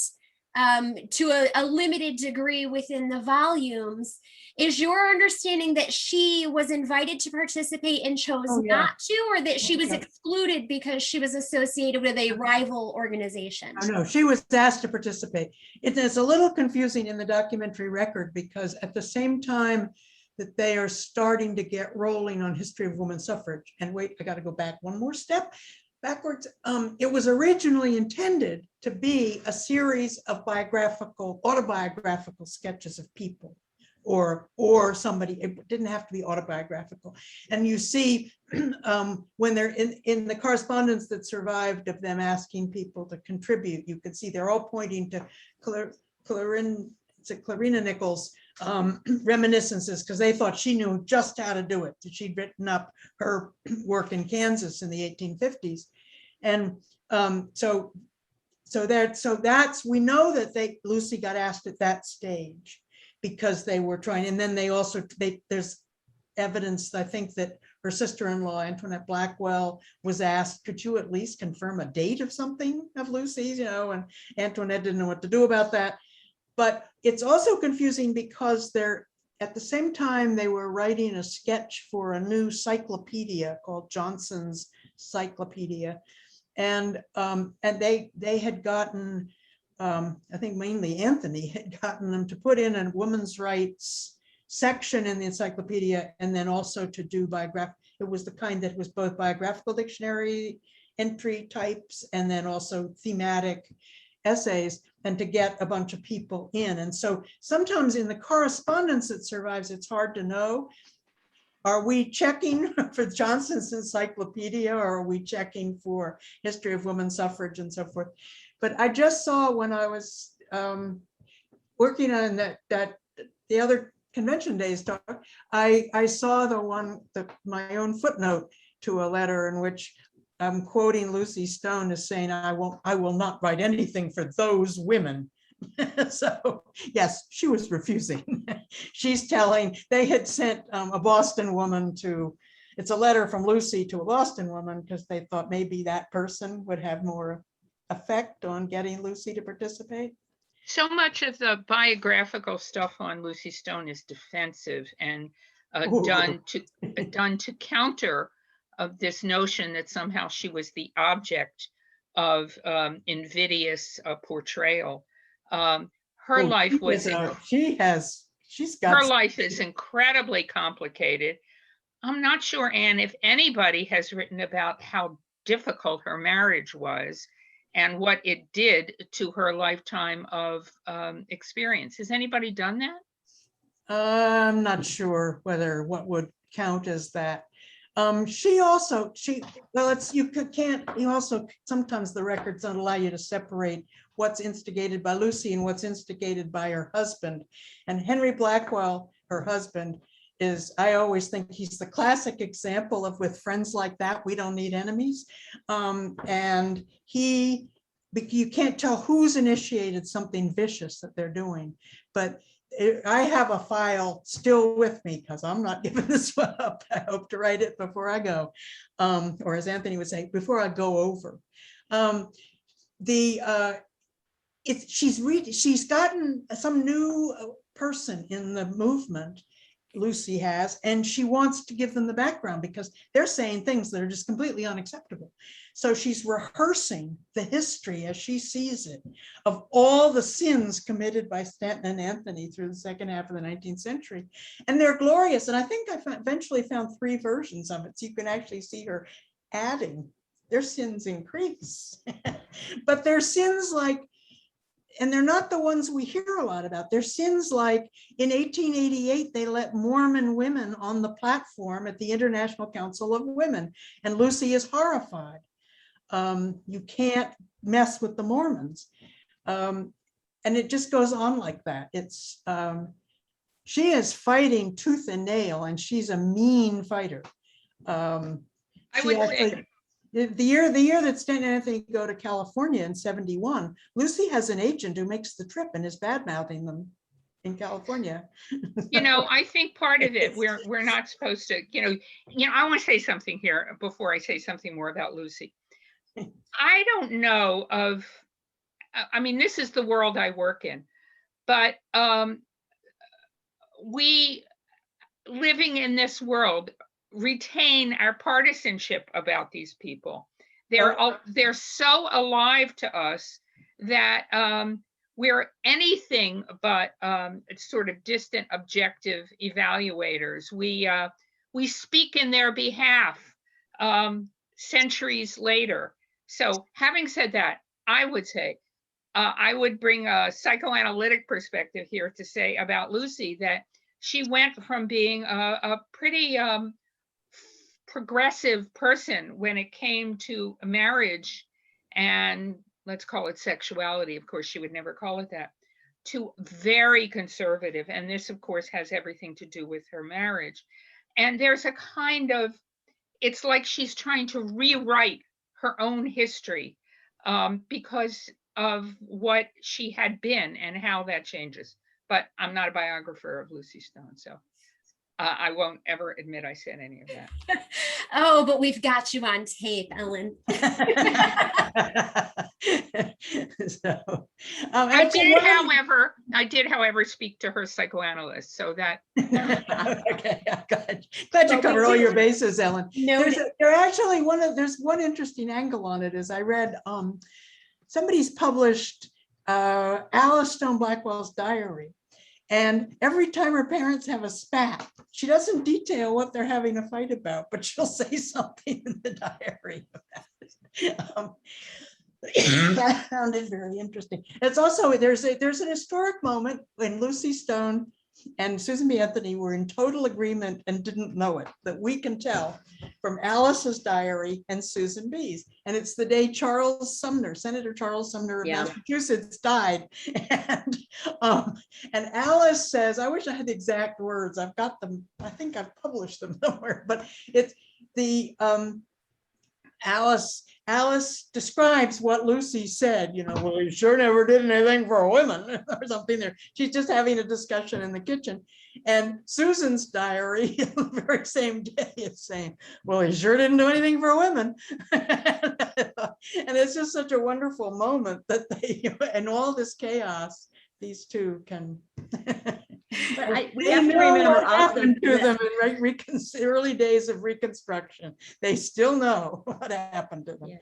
to a limited degree within the volumes. Is your understanding that she was invited to participate and chose not to, or that she was excluded because she was associated with a rival organization? Oh, no, she was asked to participate. It's a little confusing in the documentary record, because at the same time that they are starting to get rolling on history of women's suffrage, and wait, I got to go back one more step backwards. It was originally intended to be a series of autobiographical sketches of people, or somebody. It didn't have to be autobiographical. And you see when they're in the correspondence that survived of them asking people to contribute, you could see they're all pointing to Clarina Nichols' reminiscences, because they thought she knew just how to do it. She'd written up her work in Kansas in the 1850s. And so that's, we know that Lucy got asked at that stage because they were trying. And then there's evidence, I think, that her sister-in-law, Antoinette Blackwell, was asked, could you at least confirm a date of something of Lucy's, and Antoinette didn't know what to do about that. But it's also confusing because at the same time they were writing a sketch for a new cyclopedia called Johnson's Cyclopedia, and they had gotten, I think mainly Anthony had gotten them to put in a women's rights section in the encyclopedia, and then also to do it was the kind that was both biographical dictionary entry types and then also thematic essays, and to get a bunch of people in. And so sometimes in the correspondence that survives, it's hard to know, are we checking for Johnson's Encyclopedia, or are we checking for history of women's suffrage and so forth? But I just saw, when I was working on the other convention days talk, I saw my own footnote to a letter in which I'm quoting Lucy Stone as saying, I will not write anything for those women. So yes, she was refusing. She's telling, they had sent a Boston woman it's a letter from Lucy to a Boston woman, because they thought maybe that person would have more effect on getting Lucy to participate. So much of the biographical stuff on Lucy Stone is defensive and done to counter of this notion that somehow she was the object of invidious portrayal. Her life is incredibly complicated. I'm not sure, Anne, if anybody has written about how difficult her marriage was and what it did to her lifetime of experience. Has anybody done that? I'm not sure what would count as that. You also, sometimes the records don't allow you to separate what's instigated by Lucy and what's instigated by her husband. And Henry Blackwell, her husband, I always think he's the classic example of, with friends like that, we don't need enemies. And you can't tell who's initiated something vicious that they're doing, but I have a file still with me because I'm not giving this one up. I hope to write it before I go, or as Anthony would say, before I go over. she's gotten some new person in the movement, Lucy has, and she wants to give them the background because they're saying things that are just completely unacceptable. So she's rehearsing the history as she sees it of all the sins committed by Stanton and Anthony through the second half of the 19th century. And they're glorious. And I think I eventually found 3 versions of it. So you can actually see her adding, their sins increase, but their sins like, and they're not the ones we hear a lot about. They're sins like in 1888, they let Mormon women on the platform at the International Council of Women. And Lucy is horrified. You can't mess with the Mormons. And it just goes on like that. It's she is fighting tooth and nail, and she's a mean fighter. I would say the year that Stanton and Anthony go to California in 71, Lucy has an agent who makes the trip and is bad-mouthing them in California. You know, I think part of it, we're not supposed to, you know, I want to say something here before I say something more about Lucy. I don't know of, I mean, this is the world I work in, but we living in this world retain our partisanship about these people. They're so alive to us that we're anything but sort of distant objective evaluators. We speak in their behalf centuries later. So having said that, I would say I would bring a psychoanalytic perspective here to say about Lucy that she went from being a pretty progressive person when it came to marriage and let's call it sexuality. Of course, she would never call it that, to very conservative. And this, of course, has everything to do with her marriage. And there's a kind of, it's like she's trying to rewrite her own history because of what she had been and how that changes. But I'm not a biographer of Lucy Stone, so I won't ever admit I said any of that. Oh, but we've got you on tape, Ellen. So, I did, however, speak to her psychoanalyst, so that. Okay, glad you covered all your bases, Ellen. There's one interesting angle on it. Is I read somebody's published Alice Stone Blackwell's diary. And every time her parents have a spat, she doesn't detail what they're having a fight about, but she'll say something in the diary about it. I found it very interesting. It's also, there's an historic moment when Lucy Stone and Susan B. Anthony were in total agreement and didn't know it, that we can tell from Alice's diary and Susan B.'s. And it's the day Senator Charles Sumner of Massachusetts died. And Alice says, I wish I had the exact words. I've got them. I think I've published them somewhere, but it's the Alice describes what Lucy said, well, you sure never did anything for women or something there. She's just having a discussion in the kitchen. And Susan's diary, the very same day, is saying, well, he sure didn't do anything for women. And it's just such a wonderful moment that in all this chaos, these two can. We have to remember what happened to them in early days of Reconstruction. They still know what happened to them. Yeah.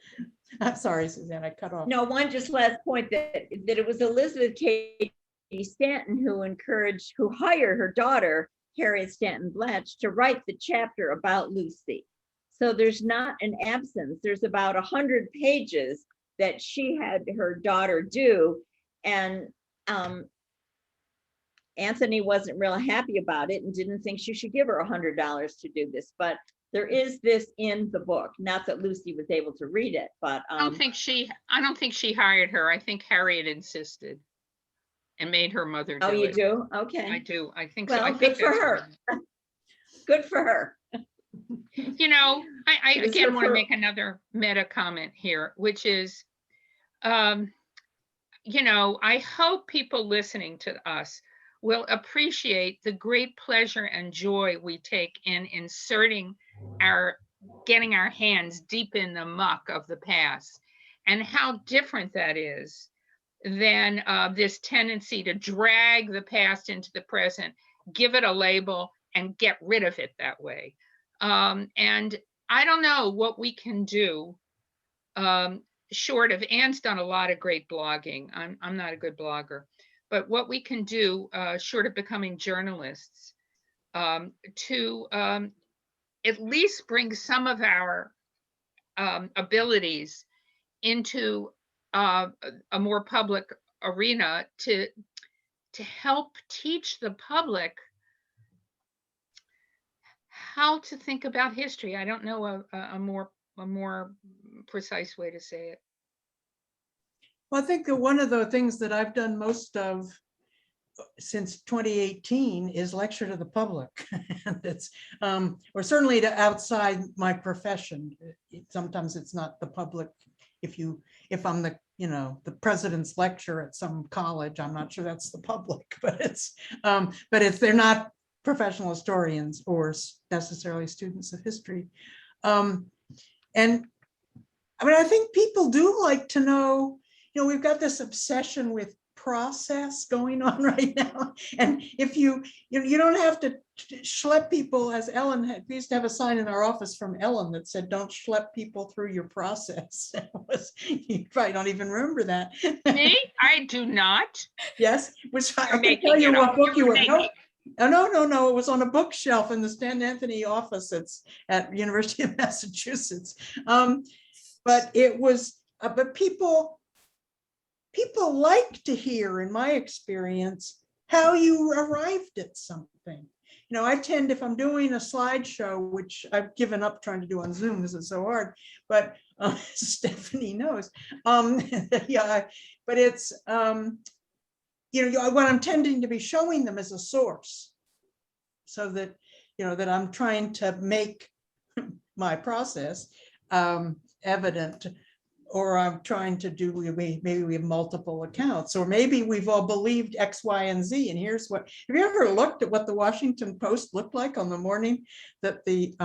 I'm sorry, Suzanne, I cut off. No, one just last point that it was Elizabeth Cady Stanton who hired her daughter, Harriet Stanton Blatch, to write the chapter about Lucy. So there's not an absence. There's about 100 pages that she had her daughter do. And Anthony wasn't real happy about it and didn't think she should give her $100 to do this, but there is this in the book. Not that Lucy was able to read it, but I don't think she hired her. I think Harriet insisted and made her mother do it. Oh, you do? Okay. I do. I think so. Well, good for her. Good for her. I again want to make another meta comment here, which is, I hope people listening to us will appreciate the great pleasure and joy we take in getting our hands deep in the muck of the past. and how different that is than this tendency to drag the past into the present, give it a label, and get rid of it that way. And I don't know what we can do short of, Anne's done a lot of great blogging. I'm not a good blogger, but what we can do short of becoming journalists to at least bring some of our abilities into a more public arena to help teach the public how to think about history. I don't know a more precise way to say it. Well, I think that one of the things that I've done most of since 2018 is lecture to the public. And it's or certainly to outside my profession. Sometimes it's not the public. If I'm the the president's lecture at some college, I'm not sure that's the public, but it's they're not professional historians or necessarily students of history. And I mean, I think people do like to know, we've got this obsession with process going on right now. And if you don't have to schlep people, as Ellen had, we used to have a sign in our office from Ellen that said, don't schlep people through your process. You probably don't even remember that. Me? I do not. Yes, which I You're can tell you what book you were. No, it was on a bookshelf in the Stan Anthony office at University of Massachusetts. But it was, but people like to hear, in my experience, how you arrived at something. I tend, if I'm doing a slideshow, which I've given up trying to do on Zoom because it's so hard, but Stephanie knows. Yeah, but it's, what I'm tending to be showing them is a source, so that, that I'm trying to make my process evident, or I'm trying to do, maybe we have multiple accounts, or maybe we've all believed X, Y, and Z. And here's what, have you ever looked at what the Washington Post looked like on the morning that the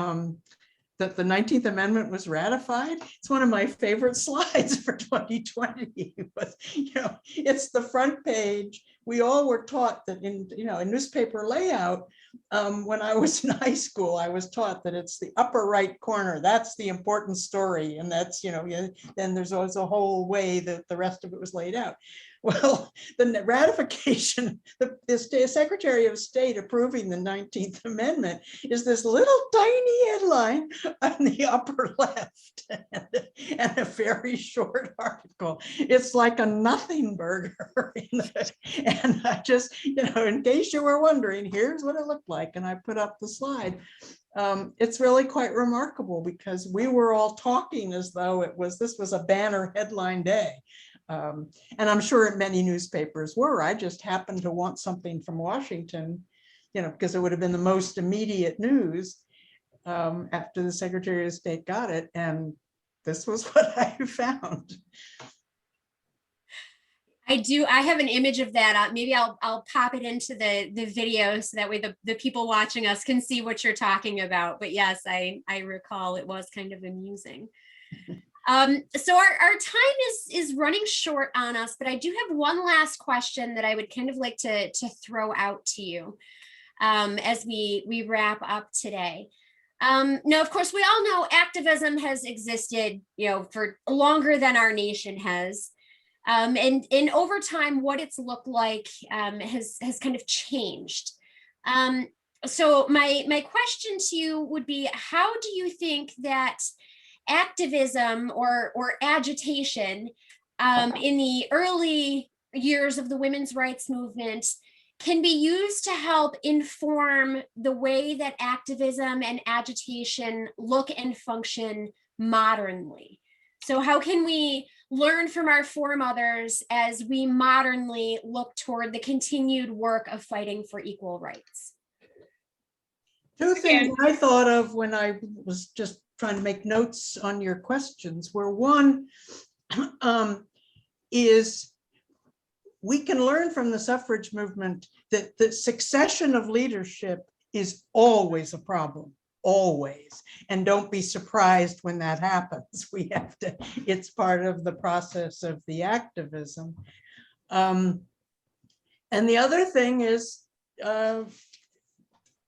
19th Amendment was ratified? It's one of my favorite slides for 2020. But, it's the front page. We all were taught that in newspaper layout, when I was in high school, I was taught that it's the upper right corner. That's the important story. And that's, then there's always a whole way that the rest of it was laid out. Well, the ratification, the Secretary of State approving the 19th Amendment is this little tiny headline on the upper left and a very short article. It's like a nothing burger. And I just, in case you were wondering, here's what it looked like. And I put up the slide. It's really quite remarkable because we were all talking as though this was a banner headline day. And I'm sure many newspapers were. I just happened to want something from Washington, because it would have been the most immediate news after the Secretary of State got it. And this was what I found. I have an image of that. Maybe I'll pop it into the video so that way the people watching us can see what you're talking about. But yes, I recall it was kind of amusing. So our time is running short on us, but I do have one last question that I would kind of like to throw out to you as we wrap up today. Now, of course, we all know activism has existed, for longer than our nation has. And over time, what it's looked like has kind of changed. So my question to you would be, how do you think that activism or agitation in the early years of the women's rights movement can be used to help inform the way that activism and agitation look and function modernly? So how can we learn from our foremothers as we modernly look toward the continued work of fighting for equal rights? Two things I thought of when I was just trying to make notes on your questions were, one is we can learn from the suffrage movement that the succession of leadership is always a problem, always. And don't be surprised when that happens. We have to, it's part of the process of the activism. And the other thing is,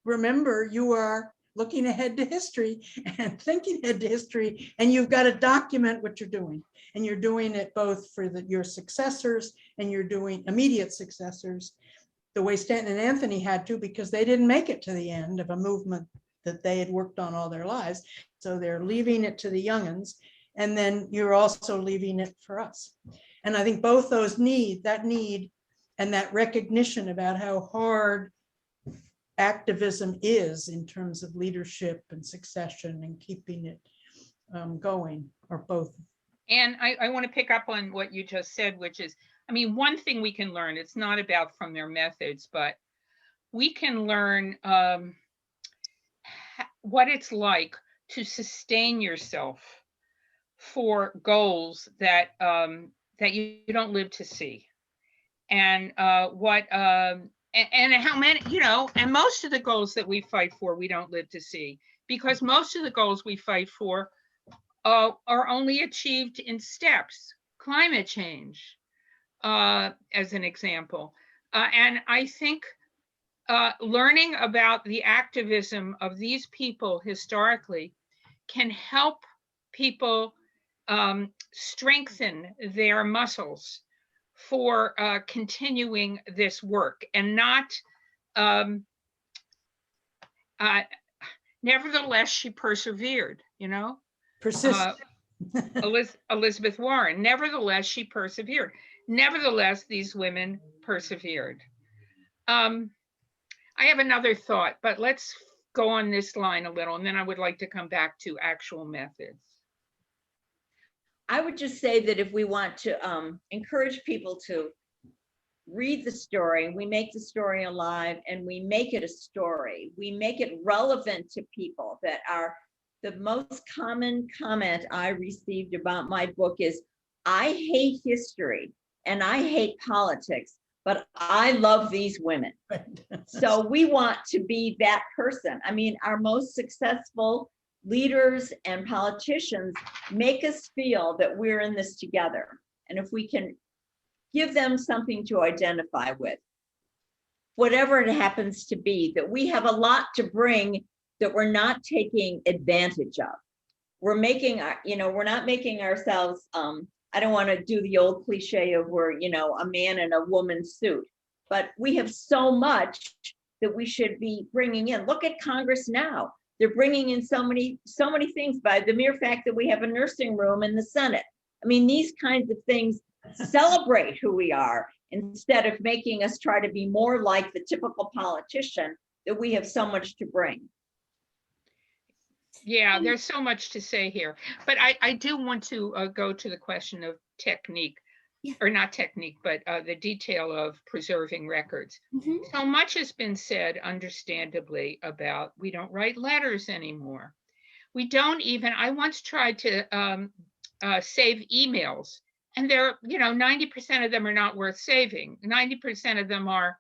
remember, you are looking ahead to history and thinking ahead to history, and you've got to document what you're doing. And you're doing it both for your successors, and you're doing immediate successors, the way Stanton and Anthony had to, because they didn't make it to the end of a movement that they had worked on all their lives. So they're leaving it to the young'uns, and then you're also leaving it for us. And I think both those need and that recognition about how hard activism is in terms of leadership and succession and keeping it going, or both. And I want to pick up on what you just said, which is, I mean, one thing we can learn, it's not about from their methods, but we can learn what it's like to sustain yourself for goals that that you don't live to see. And and how many, you know, and most of the goals that we fight for, we don't live to see, because most of the goals we fight for are only achieved in steps. Climate change, as an example. And I think learning about the activism of these people historically can help people strengthen their muscles for continuing this work, and not, nevertheless, she persevered, you know. Persist. Elizabeth Warren, nevertheless, she persevered. Nevertheless, these women persevered. I have another thought, but let's go on this line a little, and then I would like to come back to actual methods. I would just say that if we want to encourage people to read the story, we make the story alive, and we make it a story. We make it relevant to people. That are the most common comment I received about my book is, I hate history and I hate politics, but I love these women. So we want to be that person. I mean, our most successful leaders and politicians make us feel that we're in this together. And if we can give them something to identify with, whatever it happens to be, that we have a lot to bring that we're not taking advantage of. We're making our, you know, we're not making ourselves, I don't want to do the old cliche of we're, you know, a man in a woman's suit, but we have so much that we should be bringing in. Look at Congress now. They're bringing in so many things by the mere fact that we have a nursing room in the Senate. I mean, these kinds of things celebrate who we are, instead of making us try to be more like the typical politician, that we have so much to bring. Yeah, there's so much to say here, but I do want to go to the question of technique, or not technique, but the detail of preserving records. Mm-hmm. So much has been said, understandably, about we don't write letters anymore. We don't even, I once tried to save emails, and they're, you know, 90% of them are not worth saving. 90% of them are,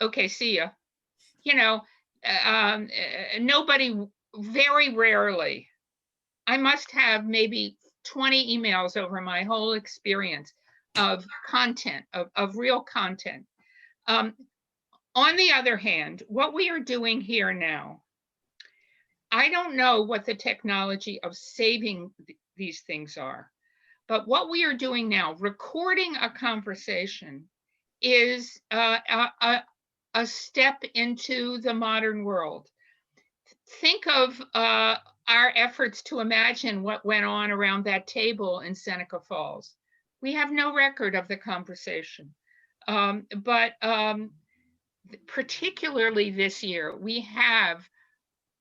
okay, see ya. You know, nobody, very rarely, I must have maybe 20 emails over my whole experience of content, of real content. On the other hand, what we are doing here now, I don't know what the technology of saving these things are, but what we are doing now, recording a conversation, is a step into the modern world. Think of our efforts to imagine what went on around that table in Seneca Falls. We have no record of the conversation, but particularly this year, we have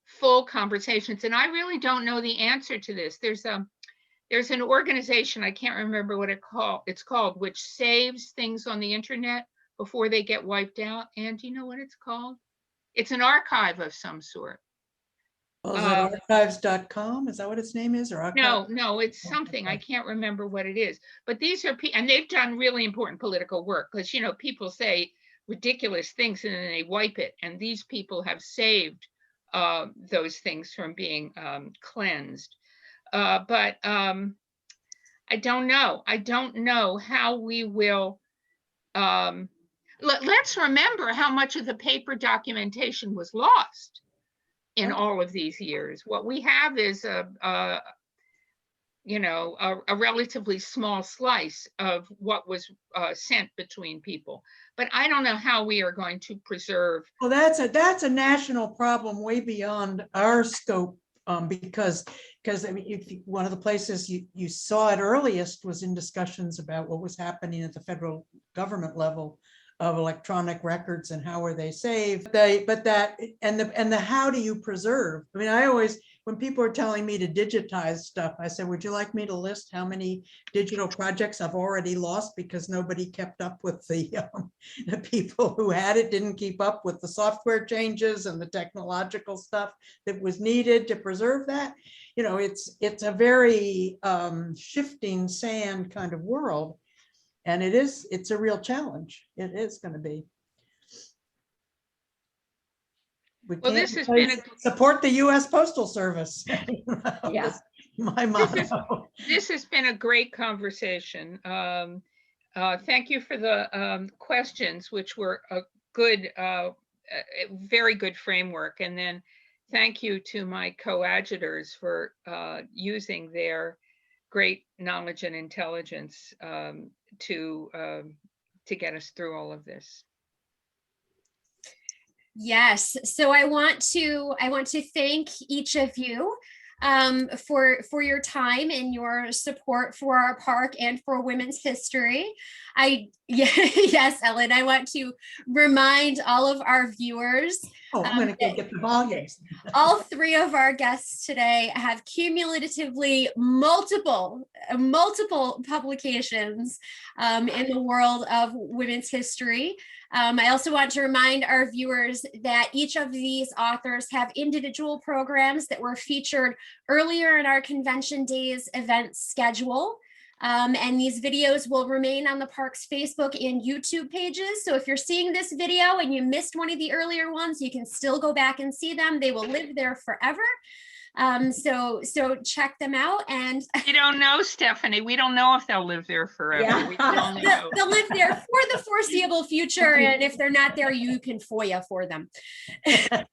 full conversations, and I really don't know the answer to this. There's an organization, I can't remember what it's called, which saves things on the internet before they get wiped out. Anne, do you know what it's called? It's an archive of some sort. Well, is it archives.com? Is that what its name is? Or No, it's something. I can't remember what it is. But these are people, and they've done really important political work, because, you know, people say ridiculous things and then they wipe it. And these people have saved those things from being cleansed. But I don't know. I don't know how we will. Let's remember how much of the paper documentation was lost in all of these years. What we have is a relatively small slice of what was sent between people. But I don't know how we are going to preserve. Well, that's a national problem way beyond our scope, because I mean, one of the places you saw it earliest was in discussions about what was happening at the federal government level of electronic records and how are they saved. But that and the how do you preserve? I mean, I always, when people are telling me to digitize stuff, I said, would you like me to list how many digital projects I've already lost because nobody kept up with the people who had it, didn't keep up with the software changes and the technological stuff that was needed to preserve that. You know, it's a very shifting sand kind of world. And it's a real challenge. It is going to be. Well, this has been support the U.S. Postal Service. Yeah. My motto. This has been a great conversation. Thank you for the questions, which were a good, very good framework. And then thank you to my coadjutors for using their great knowledge and intelligence to get us through all of this. Yes, so I want to thank each of you for your time and your support for our park and for women's history. Yes, Ellen, I want to remind all of our viewers. Oh, I'm going to go get the volumes. All three of our guests today have cumulatively multiple publications in the world of women's history. I also want to remind our viewers that each of these authors have individual programs that were featured earlier in our Convention Days event schedule. And these videos will remain on the park's Facebook and YouTube pages. So if you're seeing this video and you missed one of the earlier ones, you can still go back and see them. They will live there forever. So check them out. And we don't know, Stephanie. We don't know if they'll live there forever. Yeah. We don't know. They'll live there for the foreseeable future. And if they're not there, you can FOIA for them. Yeah.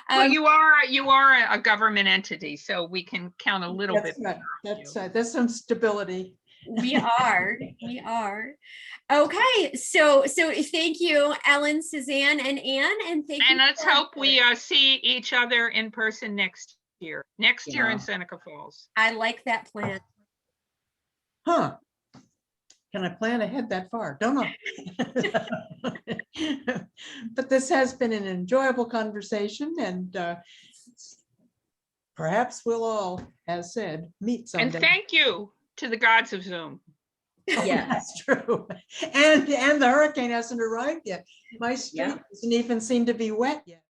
Well, you are a government entity, so we can count a little bit. Right. That's some stability. We are. Okay, so thank you, Ellen, Suzanne, and Anne, and thank you. And let's hope we see each other in person next year in Seneca Falls. I like that plan. Huh? Can I plan ahead that far? Don't know. But this has been an enjoyable conversation, and perhaps we'll all, as said, meet someday. And thank you to the gods of Zoom. Yeah, that's true. And the hurricane hasn't arrived yet. My street doesn't even seem to be wet yet.